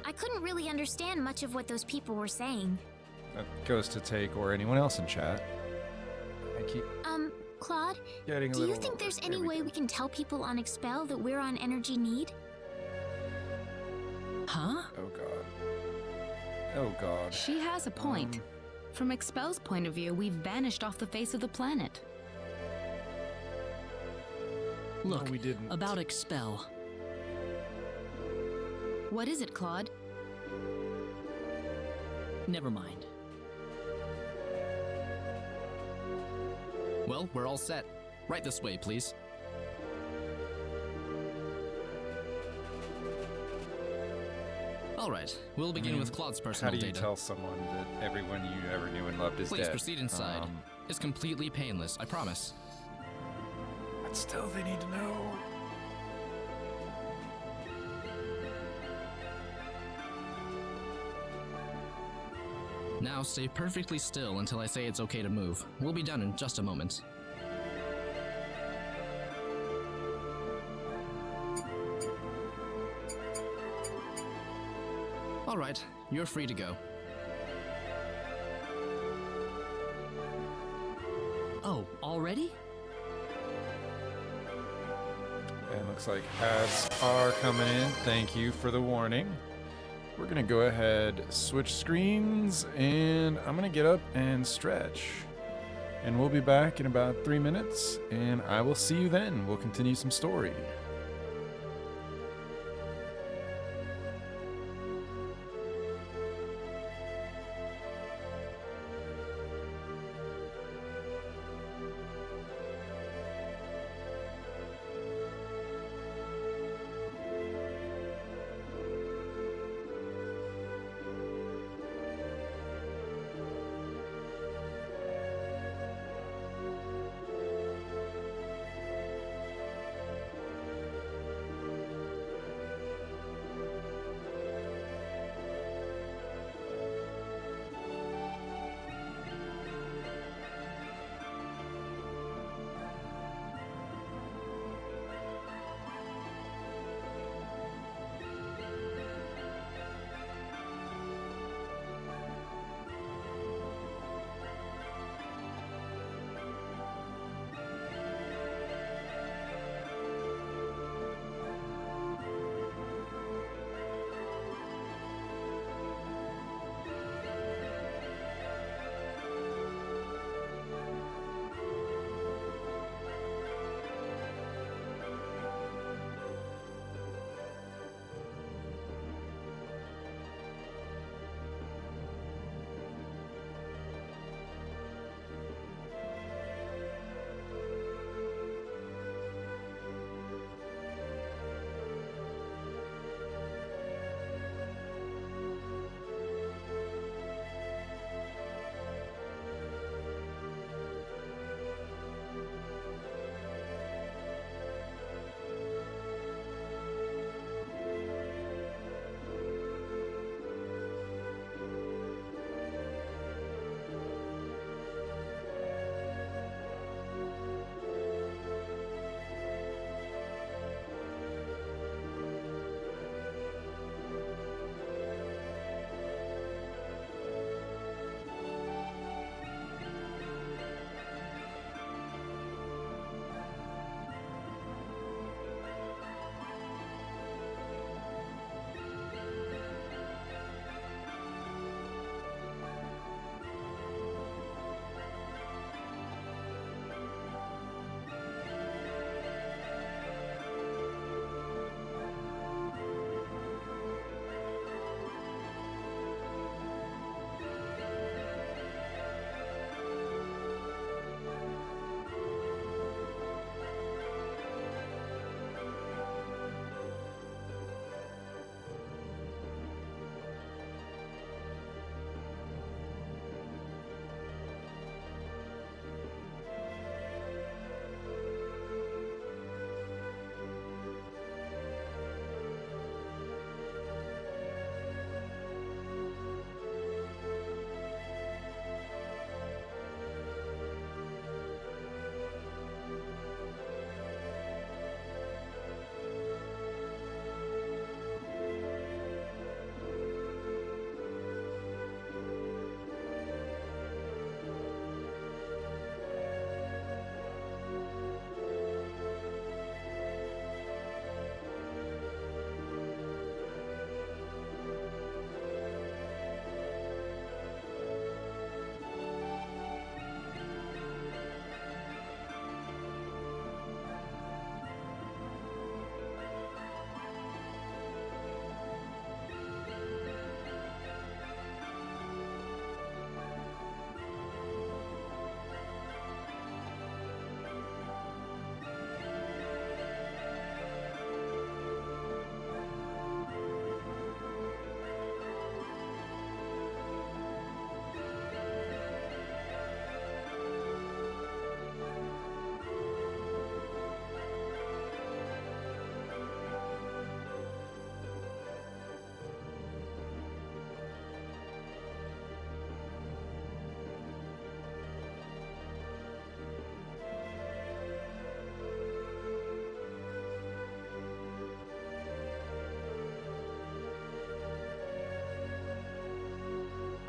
D: I couldn't really understand much of what those people were saying.
B: That goes to Take or anyone else in chat. I keep
D: Claude,
B: getting a
D: do you
B: little
D: think there's
B: there
D: any
B: we
D: way
B: go.
D: we can tell people on Expel that we're on energy need?
I: Huh?
B: Oh god. Oh god.
I: She has a point. From Expel's point of view, we've vanished off the face of the planet.
E: Look,
B: we didn't.
E: About Expel.
I: What is it, Claude?
E: Never mind.
N: Well, we're all set. Right this way, please. All right, we'll begin with Claude's personal
B: How do you
N: data.
B: tell someone that everyone you ever knew and loved is
N: Please
B: dead?
N: proceed inside. It's completely painless, I promise.
B: But still, they need to know.
N: Now stay perfectly still until I say it's okay to move. We'll be done in just a moment. All right, you're free to go.
E: Oh, already?
B: And looks like ads are coming in. Thank you for the warning. We're gonna go ahead, switch screens, and I'm gonna get up and stretch. And we'll be back in about 3 minutes, and I will see you then. We'll continue some story.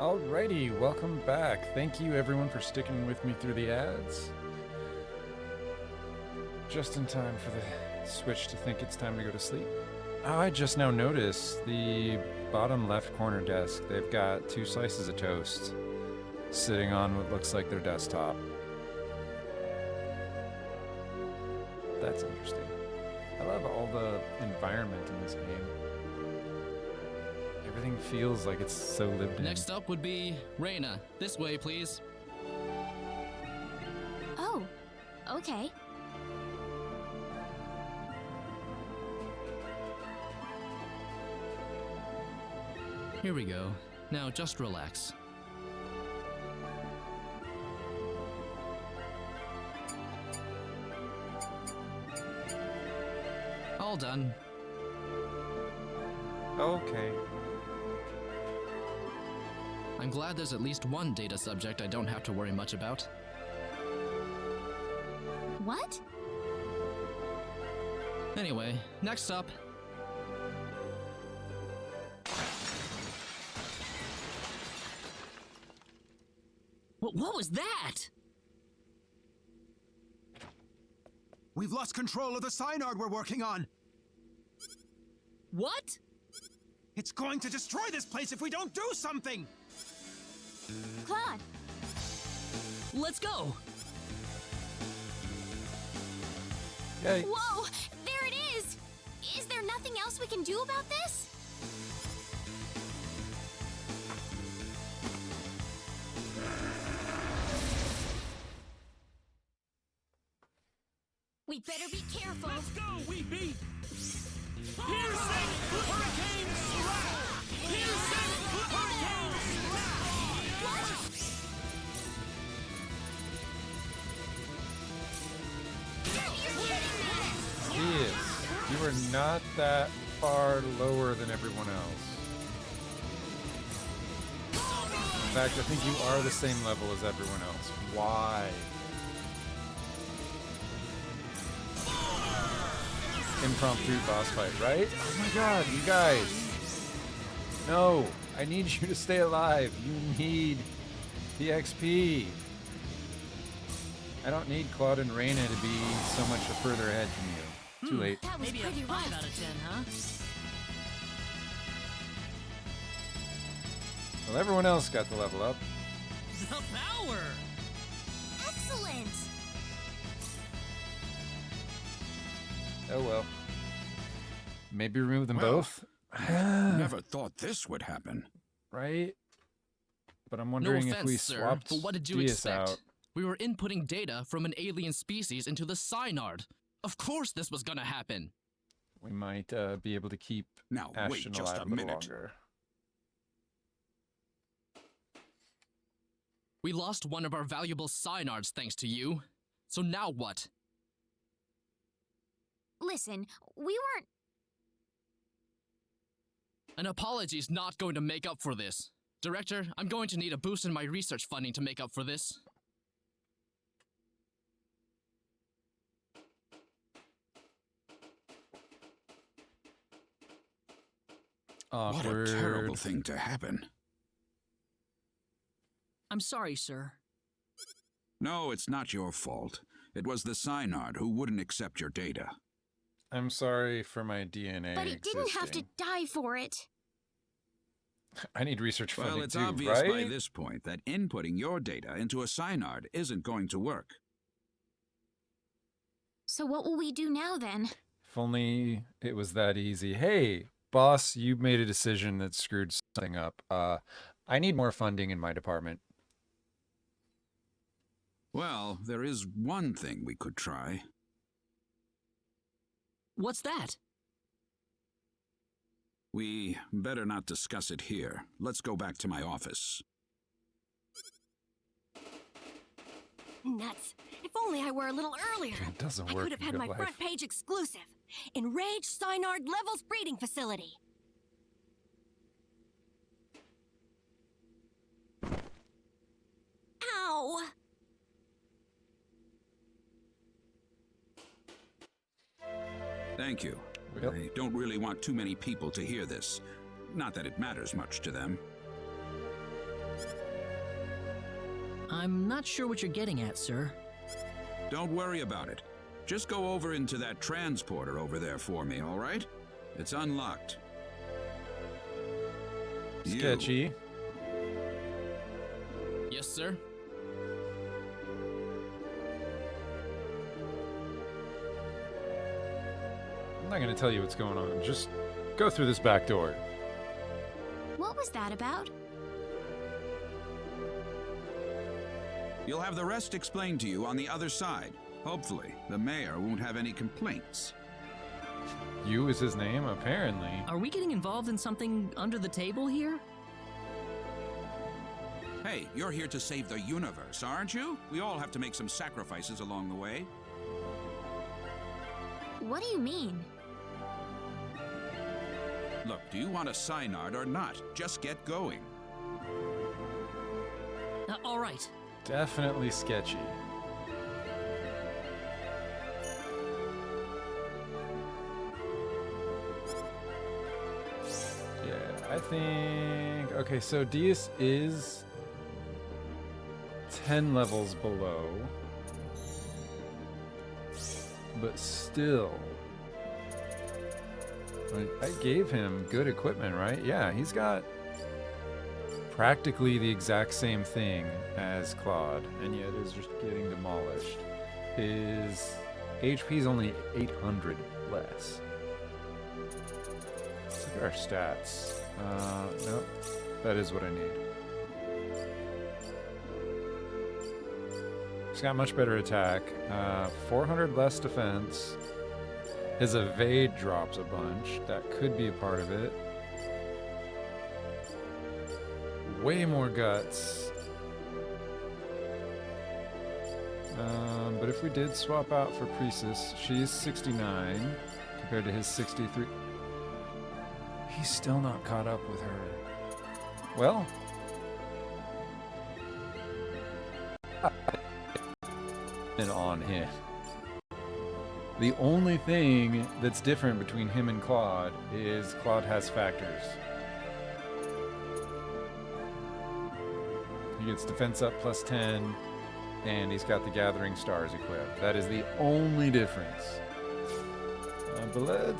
B: Alrighty, welcome back. Thank you everyone for sticking with me through the ads. Just in time for the switch to think it's time to go to sleep. Oh, I just now noticed the bottom left corner desk. They've got 2 slices of toast sitting on what looks like their desktop. That's interesting. I love all the environment in this game. Everything feels like it's so lived in.
N: Next up would be Reina. This way, please.
D: Oh, okay.
N: Here we go. Now just relax. All done.
B: Okay.
N: I'm glad there's at least one data subject I don't have to worry much about.
D: What?
N: Anyway, next up.
E: What was that?
R: We've lost control of the synod we're working on.
E: What?
R: It's going to destroy this place if we don't do something!
D: Claude!
E: Let's go!
B: Yikes.
D: Whoa! There it is! Is there nothing else we can do about this?
J: We better be careful.
K: Let's go, we beat! Piercing Hurricane Slap! Piercing Hurricane
B: Yes, you are not that far lower than everyone else. In fact, I think you are the same level as everyone else. Why? Impromptu boss fight, right? Oh my god, you guys. No, I need you to stay alive. You need the XP. I don't need Claude and Reina to be so much further ahead from you. Too late.
E: Maybe a 5 out of 10, huh?
B: Well, everyone else got the level up.
E: The power!
D: Excellent!
B: Oh well. Maybe remove them
C: Well,
B: both?
C: Never thought this would happen.
B: Right? But I'm
N: No
B: wondering
N: offense,
B: if we
N: sir,
B: swapped
N: but what did you
B: Dias
N: expect?
B: out.
N: We were inputting data from an alien species into the synod. Of course this was gonna happen.
B: We might be able to keep
C: Now, wait
B: Ashton
C: just
B: alive
C: a
B: a little
C: minute.
B: longer.
N: We lost one of our valuable synards thanks to you. So now what?
D: Listen, we weren't...
N: An apology's not going to make up for this. Director, I'm going to need a boost in my research funding to make up for this.
C: What a terrible thing to happen.
E: I'm sorry, sir.
C: No, it's not your fault. It was the Synod who wouldn't accept your data.
B: I'm sorry for my DNA
D: But it didn't have to
B: existing.
D: die for it.
B: I need research funding
C: Well, it's
B: too,
C: obvious
B: right?
C: by this point that inputting your data into a Synod isn't going to work.
D: So what will we do now then?
B: If only it was that easy. Hey, boss, you made a decision that screwed something up. I need more funding in my department.
C: Well, there is one thing we could try.
E: What's that?
C: We better not discuss it here. Let's go back to my office.
J: Nuts. If only I were a little earlier.
B: It doesn't
J: I
B: work
J: could have
B: in
J: had
B: real
J: my
B: life.
J: front page exclusive. Enraged Synard Levels Breeding Facility. Ow!
C: Thank you.
B: Yep.
C: I don't really want too many people to hear this. Not that it matters much to them.
E: I'm not sure what you're getting at, sir.
C: Don't worry about it. Just go over into that transporter over there for me, all right? It's unlocked.
B: Sketchy.
N: Yes, sir.
B: I'm not going to tell you what's going on. Just go through this back door.
D: What was that about?
C: You'll have the rest explained to you on the other side. Hopefully, the mayor won't have any complaints.
B: You is his name, apparently.
E: Are we getting involved in something under the table here?
C: Hey, you're here to save the universe, aren't you? We all have to make some sacrifices along the way.
D: What do you mean?
C: Look, do you want a Synard or not? Just get going.
E: All right.
B: Definitely sketchy. Yeah, I think... Okay, so Diaz is 10 levels below. But still... I gave him good equipment, right? Yeah, he's got practically the exact same thing as Claude, and yet is just getting demolished. His HP is only 800 less. Let's look at our stats. Nope, that is what I need. He's got much better attack, 400 less defense. His evade drops a bunch. That could be a part of it. Way more guts. But if we did swap out for Priestess, she's 69 compared to his 63. He's still not caught up with her. Well, and on him. The only thing that's different between him and Claude is Claude has factors. He gets defense up plus 10, and he's got the Gathering Stars equipped. That is the only difference. But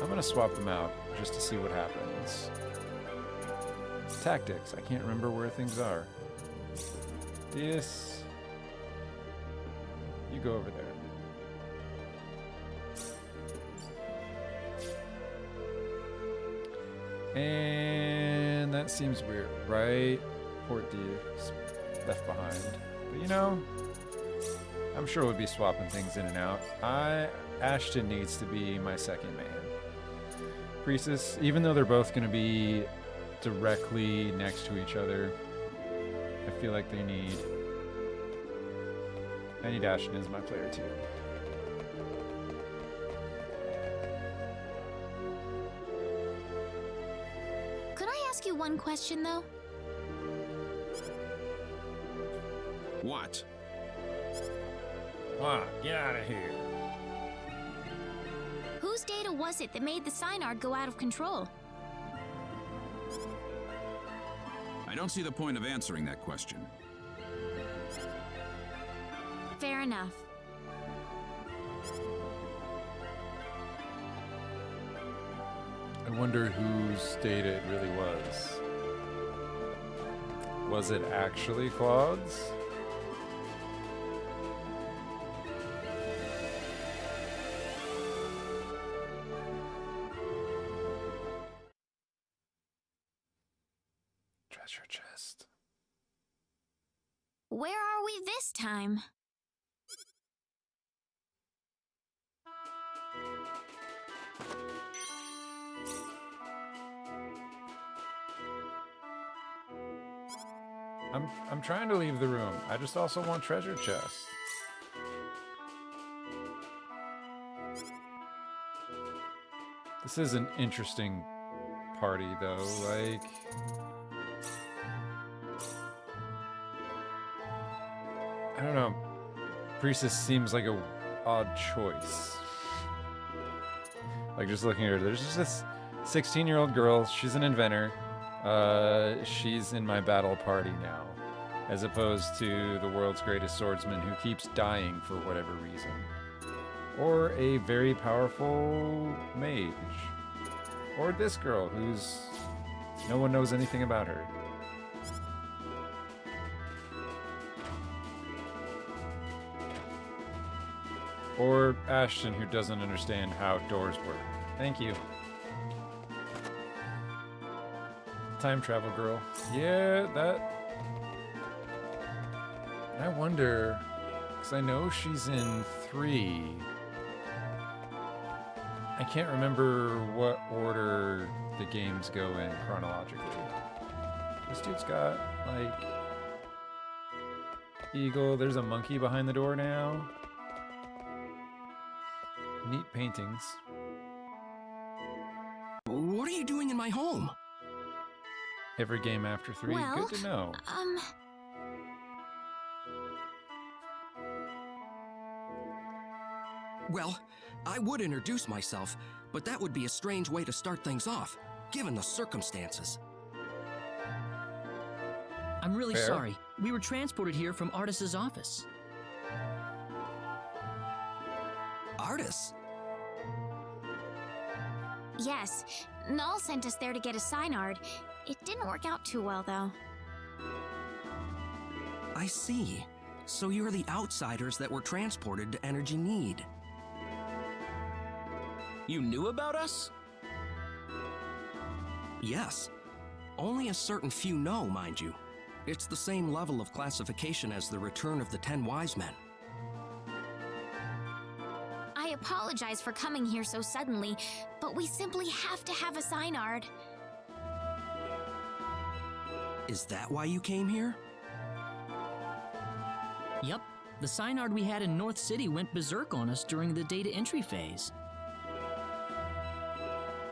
B: I'm gonna swap them out just to see what happens. Tactics, I can't remember where things are. Yes. You go over there. And that seems weird, right? Port D left behind. But you know, I'm sure we'll be swapping things in and out. Ashton needs to be my second man. Priestess, even though they're both going to be directly next to each other, I feel like I need Ashton as my player too.
D: Could I ask you one question, though?
C: What?
B: Come on, get out of here.
D: Whose data was it that made the Synard go out of control?
C: I don't see the point of answering that question.
D: Fair enough.
B: I wonder whose data it really was. Was it actually Claude's? Treasure chest.
D: Where are we this time?
B: I'm trying to leave the room. I just also want treasure chests. This is an interesting party though, like I don't know. Priestess seems like a odd choice. Like just looking at her, there's just this 16-year-old girl, she's an inventor. She's in my battle party now, as opposed to the world's greatest swordsman who keeps dying for whatever reason. Or a very powerful mage. Or this girl who's... no one knows anything about her. Or Ashton who doesn't understand how doors work. Thank you. Time travel girl. Yeah, that... I wonder... because I know she's in 3. I can't remember what order the games go in chronologically. This dude's got, like... eagle. There's a monkey behind the door now. Neat paintings.
E: What are you doing in my home?
B: Every game after 3.
D: Well,
B: good to know.
H: Well, I would introduce myself, but that would be a strange way to start things off, given the circumstances.
E: I'm really
H: Fair.
E: sorry. We were transported here from Artis's office.
H: Artis?
D: Yes, Null sent us there to get a Synard. It didn't work out too well, though.
H: I see. So you're the outsiders that were transported to Energy Need.
E: You knew about us?
H: Yes. Only a certain few know, mind you. It's the same level of classification as the Return of the 10 Wise Men.
D: I apologize for coming here so suddenly, but we simply have to have a Synard.
H: Is that why you came here?
E: Yup. The Synard we had in North City went berserk on us during the data entry phase.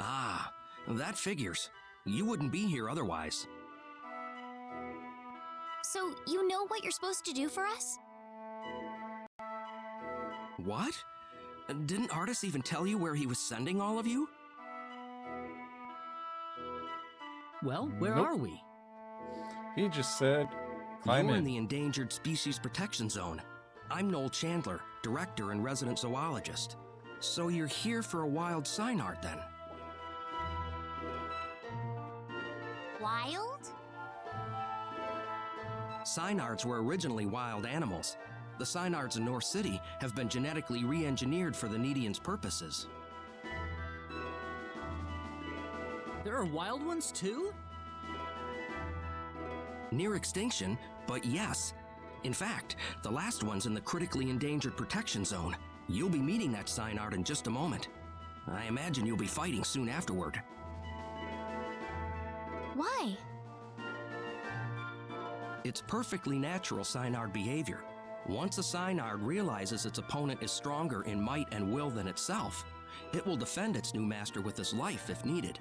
H: Ah, that figures. You wouldn't be here otherwise.
D: So, you know what you're supposed to do for us?
H: What? Didn't Artis even tell you where he was sending all of you?
E: Well, where
B: Nope.
E: are we?
B: He just said, climb
H: You're
B: in.
H: in the Endangered Species Protection Zone. I'm Noel Chandler, Director and Resident Zoologist. So you're here for a wild Synard, then?
D: Wild?
H: Synards were originally wild animals. The Synards in North City have been genetically re-engineered for the Needians' purposes.
E: There are wild ones too?
H: Near extinction, but yes. In fact, the last one's in the Critically Endangered Protection Zone. You'll be meeting that Synard in just a moment. I imagine you'll be fighting soon afterward.
D: Why?
H: It's perfectly natural Synard behavior. Once a Synard realizes its opponent is stronger in might and will than itself, it will defend its new master with its life if needed.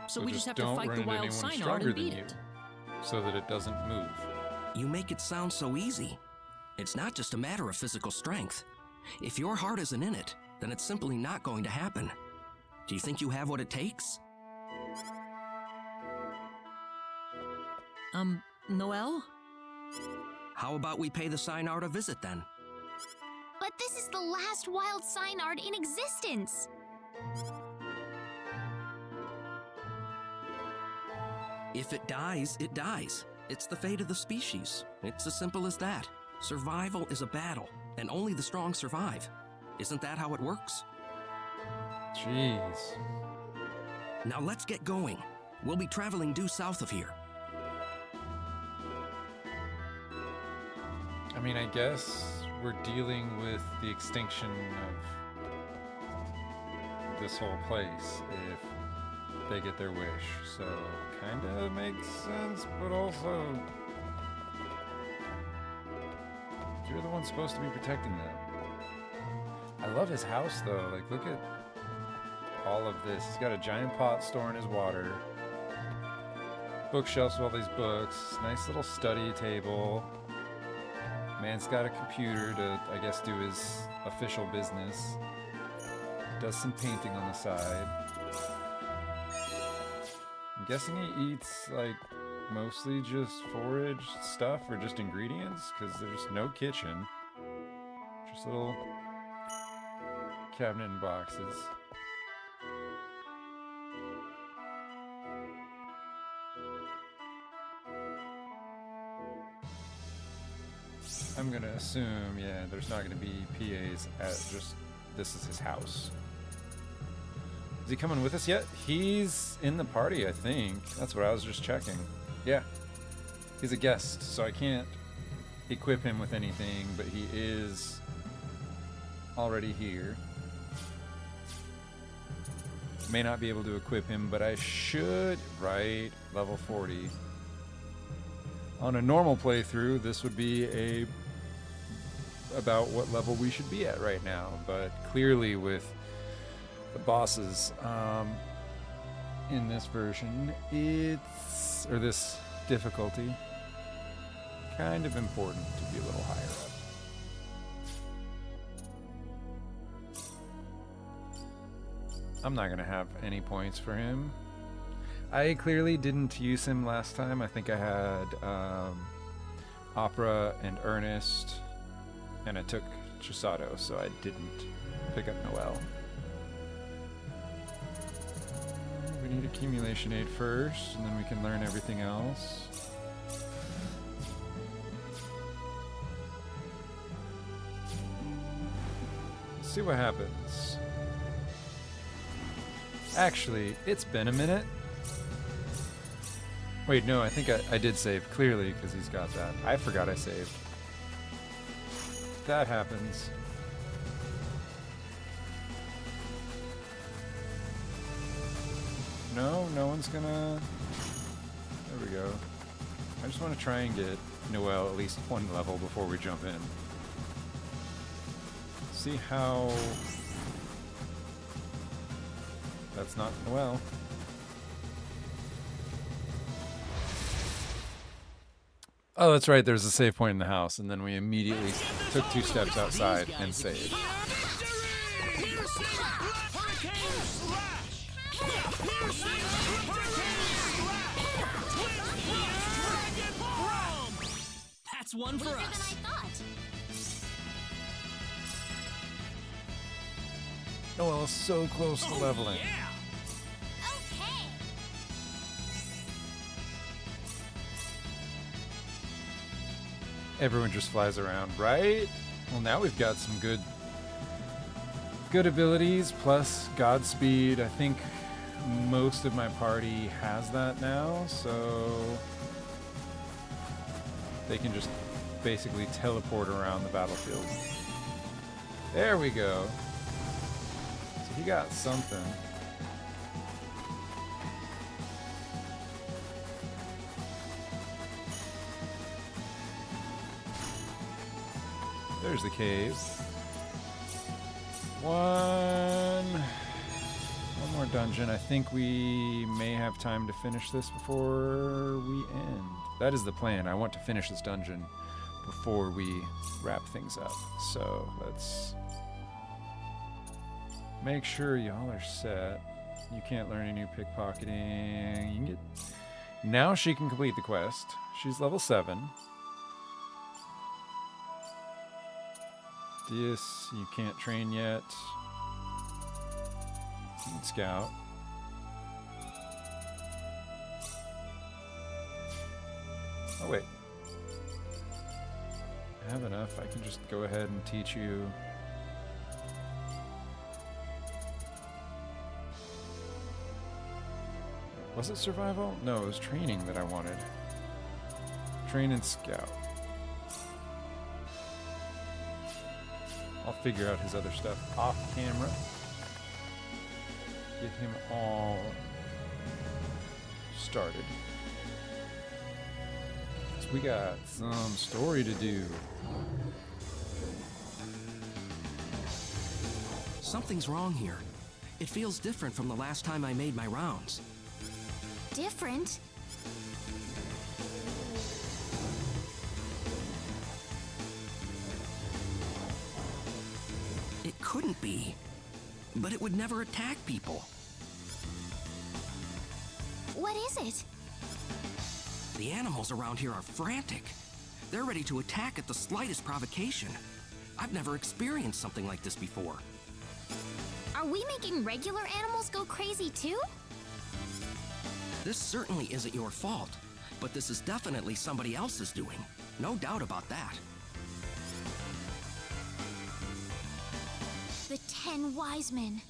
E: So we just have to
B: don't
E: fight
B: run
E: the
B: into
E: wild
B: anyone
E: Synard
B: stronger
E: and
B: than
E: beat
B: you,
E: it.
B: so that it doesn't move.
H: You make it sound so easy. It's not just a matter of physical strength. If your heart isn't in it, then it's simply not going to happen. Do you think you have what it takes?
E: Noel?
H: How about we pay the Synard a visit then?
D: But this is the last wild Synard in existence!
H: If it dies, it dies. It's the fate of the species. It's as simple as that. Survival is a battle, and only the strong survive. Isn't that how it works?
B: Jeez.
H: Now let's get going. We'll be traveling due south of here.
B: I mean, I guess we're dealing with the extinction of this whole place if they get their wish. So, kind of makes sense, but also you're the one supposed to be protecting them. I love his house though. Like, look at all of this. He's got a giant pot storing his water, bookshelves with all these books, nice little study table. Man's got a computer to, I guess, do his official business. Does some painting on the side. I'm guessing he eats, like, mostly just forage stuff or just ingredients, because there's no kitchen. Just little cabinet and boxes. I'm gonna assume, yeah, there's not gonna be PAs at just, this is his house. Is he coming with us yet? He's in the party, I think. That's what I was just checking. Yeah. He's a guest, so I can't equip him with anything, but he is already here. May not be able to equip him, but I should, right, level 40. On a normal playthrough, this would be about what level we should be at right now, but clearly with the bosses in this version, or this difficulty, kind of important to be a little higher up. I'm not gonna have any points for him. I clearly didn't use him last time. I think I had Opera and Ernest, and I took Chisato, so I didn't pick up Noelle. We need accumulation aid first, and then we can learn everything else. Let's see what happens. Actually, it's been a minute. Wait, no, I think I did save, clearly, because he's got that. I forgot I saved. That happens. No, no one's gonna... There we go. I just want to try and get Noelle at least one level before we jump in. See how... That's not Noelle. Oh, that's right, there's a save point in the house, and then we immediately took 2 steps outside and saved.
E: That's one for us.
B: Noelle is so close to leveling. Everyone just flies around, right? Well, now we've got some good abilities, plus Godspeed. I think most of my party has that now, so they can just basically teleport around the battlefield. There we go. So he got something. There's the cave. One more dungeon. I think we may have time to finish this before we end. That is the plan. I want to finish this dungeon before we wrap things up. So let's make sure y'all are set. You can't learn any new pickpocketing. You can get... Now she can complete the quest. She's level 7. This, you can't train yet. You can scout. Oh wait. I have enough. I can just go ahead and teach you. Was it survival? No, it was training that I wanted. Train and scout. I'll figure out his other stuff off camera. Get him all started. So we got some story to do.
H: Something's wrong here. It feels different from the last time I made my rounds.
D: Different?
H: It couldn't be. But it would never attack people.
D: What is it?
H: The animals around here are frantic. They're ready to attack at the slightest provocation. I've never experienced something like this before.
D: Are we making regular animals go crazy too?
H: This certainly isn't your fault, but this is definitely somebody else's doing. No doubt about that.
D: The 10 wise men.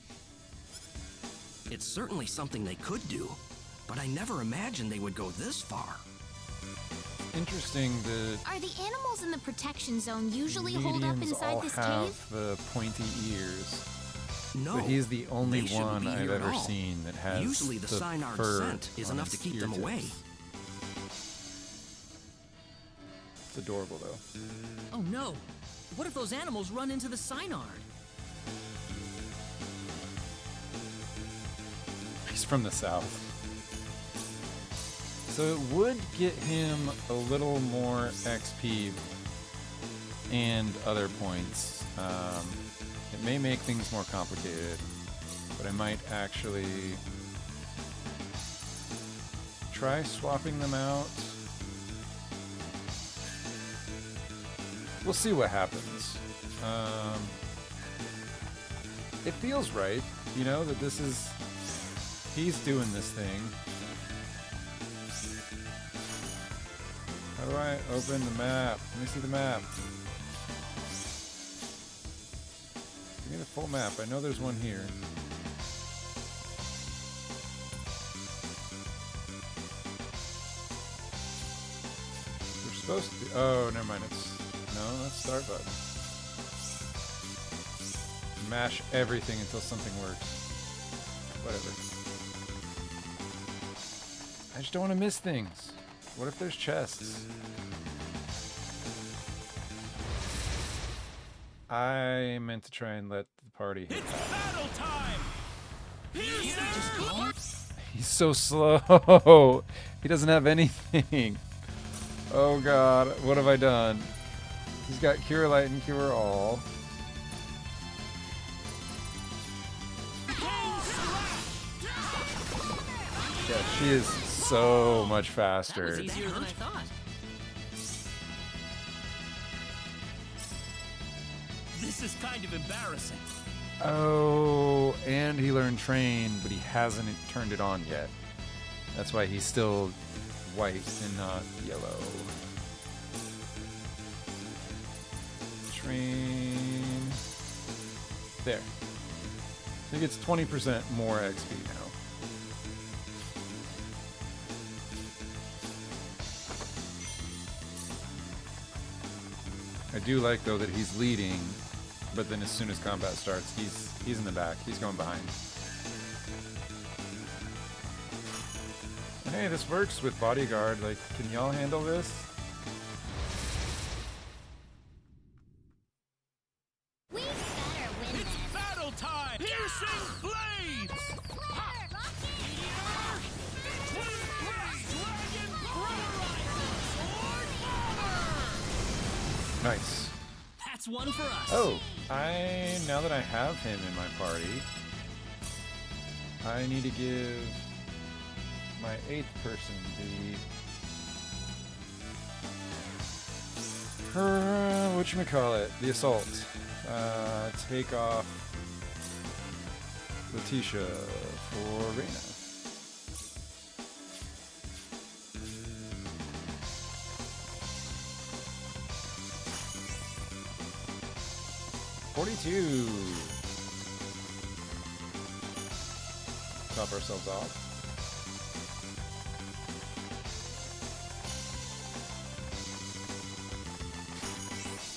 H: It's certainly something they could do, but I never imagined they would go this far.
B: Interesting that
D: Are the animals in the protection zone usually holed up
B: medians
D: inside
B: all
D: this
B: have
D: cave?
B: the pointy ears.
H: No,
B: but he's the only
H: they shouldn't
B: one
H: be
B: I've
H: here at
B: ever
H: all.
B: seen that has
H: Usually the Synard
B: fur
H: scent is
B: on
H: enough to
B: his
H: keep
B: ear
H: them
B: tips.
H: away.
B: It's adorable though.
E: Oh no! What if those animals run into the Synard?
B: He's from the south. So it would get him a little more XP and other points. It may make things more complicated, but I might actually try swapping them out. We'll see what happens. It feels right, you know, that this is... He's doing this thing. How do I open the map? Let me see the map. Give me the full map. I know there's one here. We're supposed to be... Oh, never mind. No, that's start button. Mash everything until something works. Whatever. I just don't want to miss things. What if there's chests? I meant to try and let the party hit that.
K: Battle time!
B: He's so slow. He doesn't have anything. Oh god, what have I done? He's got Cure Light and Cure All. Yeah, she is so much faster.
E: That was easier than I thought.
K: This is kind of embarrassing.
B: Oh, and he learned Train, but he hasn't turned it on yet. That's why he's still white and not yellow. Train. There. He gets 20% more XP now. I do like though that he's leading, but then as soon as combat starts, he's in the back. He's going behind. And hey, this works with Bodyguard. Like, can y'all handle this?
D: We better win
K: It's battle time! Piercing blades!
B: Nice.
E: That's one for us.
B: Oh, now that I have him in my party, I need to give my 8th person whatchamacallit, the assault. Take off Letitia for Reina. $42. Top ourselves off.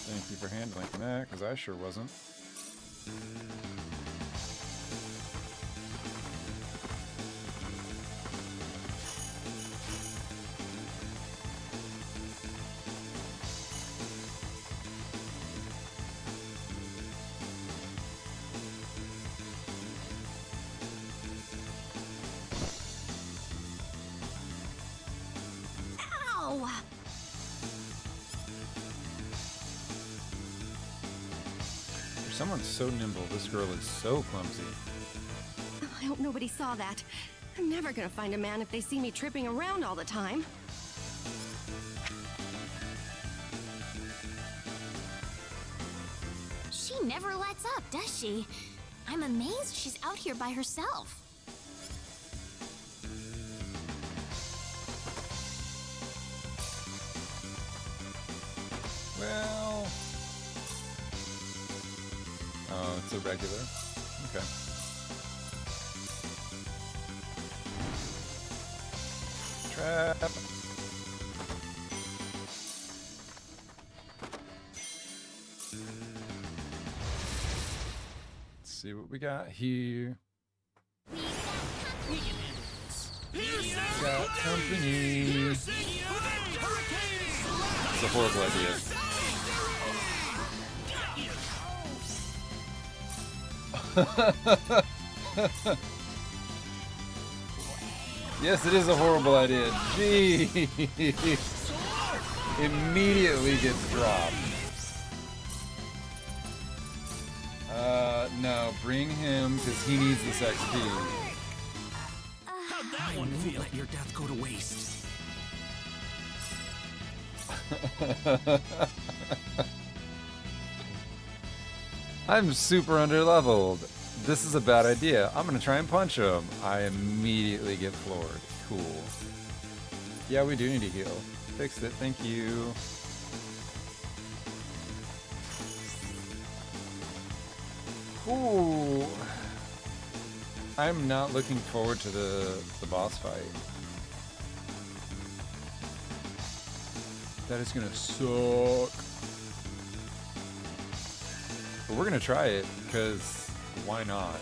B: Thank you for handling that, because I sure wasn't.
J: Ow!
B: For someone so nimble, this girl is so clumsy.
J: I hope nobody saw that. I'm never gonna find a man if they see me tripping around all the time.
D: She never lets up, does she? I'm amazed she's out here by herself.
B: Well... Oh, it's a regular. Okay. Trap. Let's see what we got here. Got company. It's a horrible idea. Yes, it is a horrible idea. Jeez. Immediately gets dropped. No, bring him because he needs this XP.
H: How'd that one feel? Let your death go to waste.
B: I'm super underleveled. This is a bad idea. I'm gonna try and punch him. I immediately get floored. Cool. Yeah, we do need to heal. Fixed it, thank you. Ooh. I'm not looking forward to the boss fight. That is gonna suck. But we're gonna try it, because why not?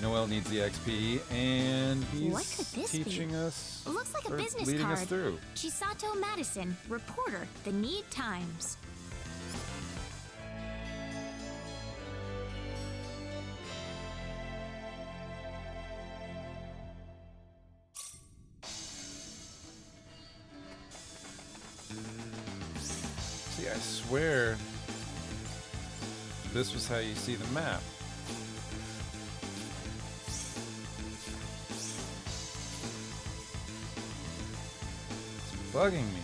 B: Noelle needs the XP, and
D: What could
B: he's
D: this
B: teaching
D: be?
B: us,
D: Looks like a
B: or
D: business
B: leading
D: card.
B: us through.
D: Chisato Madison, reporter, The Need Times.
B: See, I swear this was how you see the map. It's bugging me.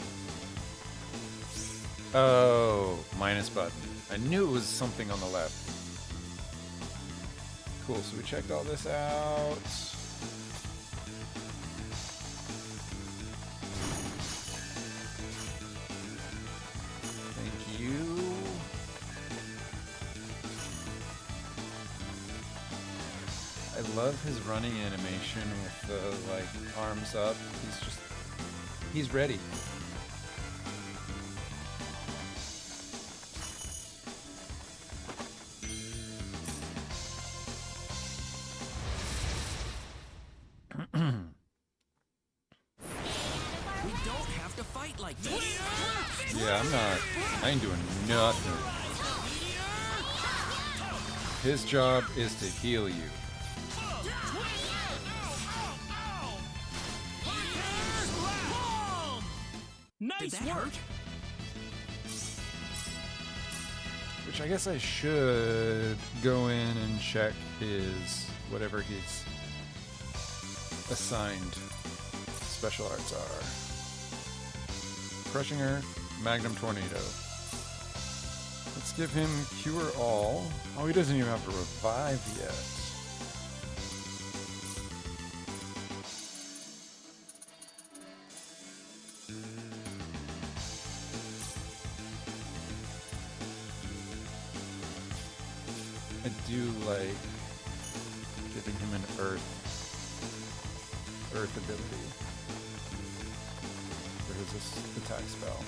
B: Oh, minus button. I knew it was something on the left. Cool, so we checked all this out. Thank you. I love his running animation with the, like, arms up. He's ready.
H: We don't have to fight like this.
B: Yeah, I ain't doing nothing. His job is to heal you.
H: Nice Did that work. Hurt?
B: Which I guess I should go in and check his, whatever his assigned special arts are. Crushing Earth, Magnum Tornado. Let's give him Cure All. Oh, he doesn't even have to revive yet. I do like giving him an earth ability for his attack spell.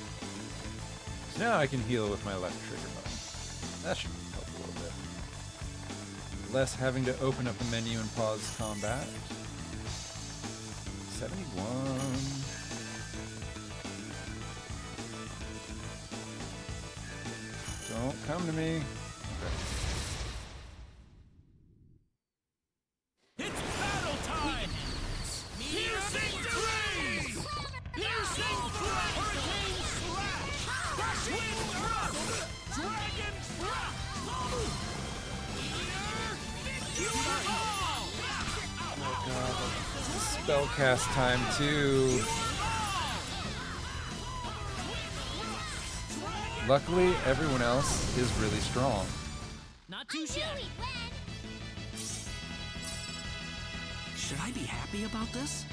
B: So now I can heal with my left trigger button. That should help a little bit. Less having to open up the menu and pause combat. 71. Don't come to me. Okay.
K: It's battle time! Piercing Freeze! Piercing Thrust! Hurricane Slash! Rushing Thrust! Dragon Thrust!
B: Oh god, spellcast time too. Luckily, everyone else is really strong.
E: Not too shabby.
H: Should I be happy about this?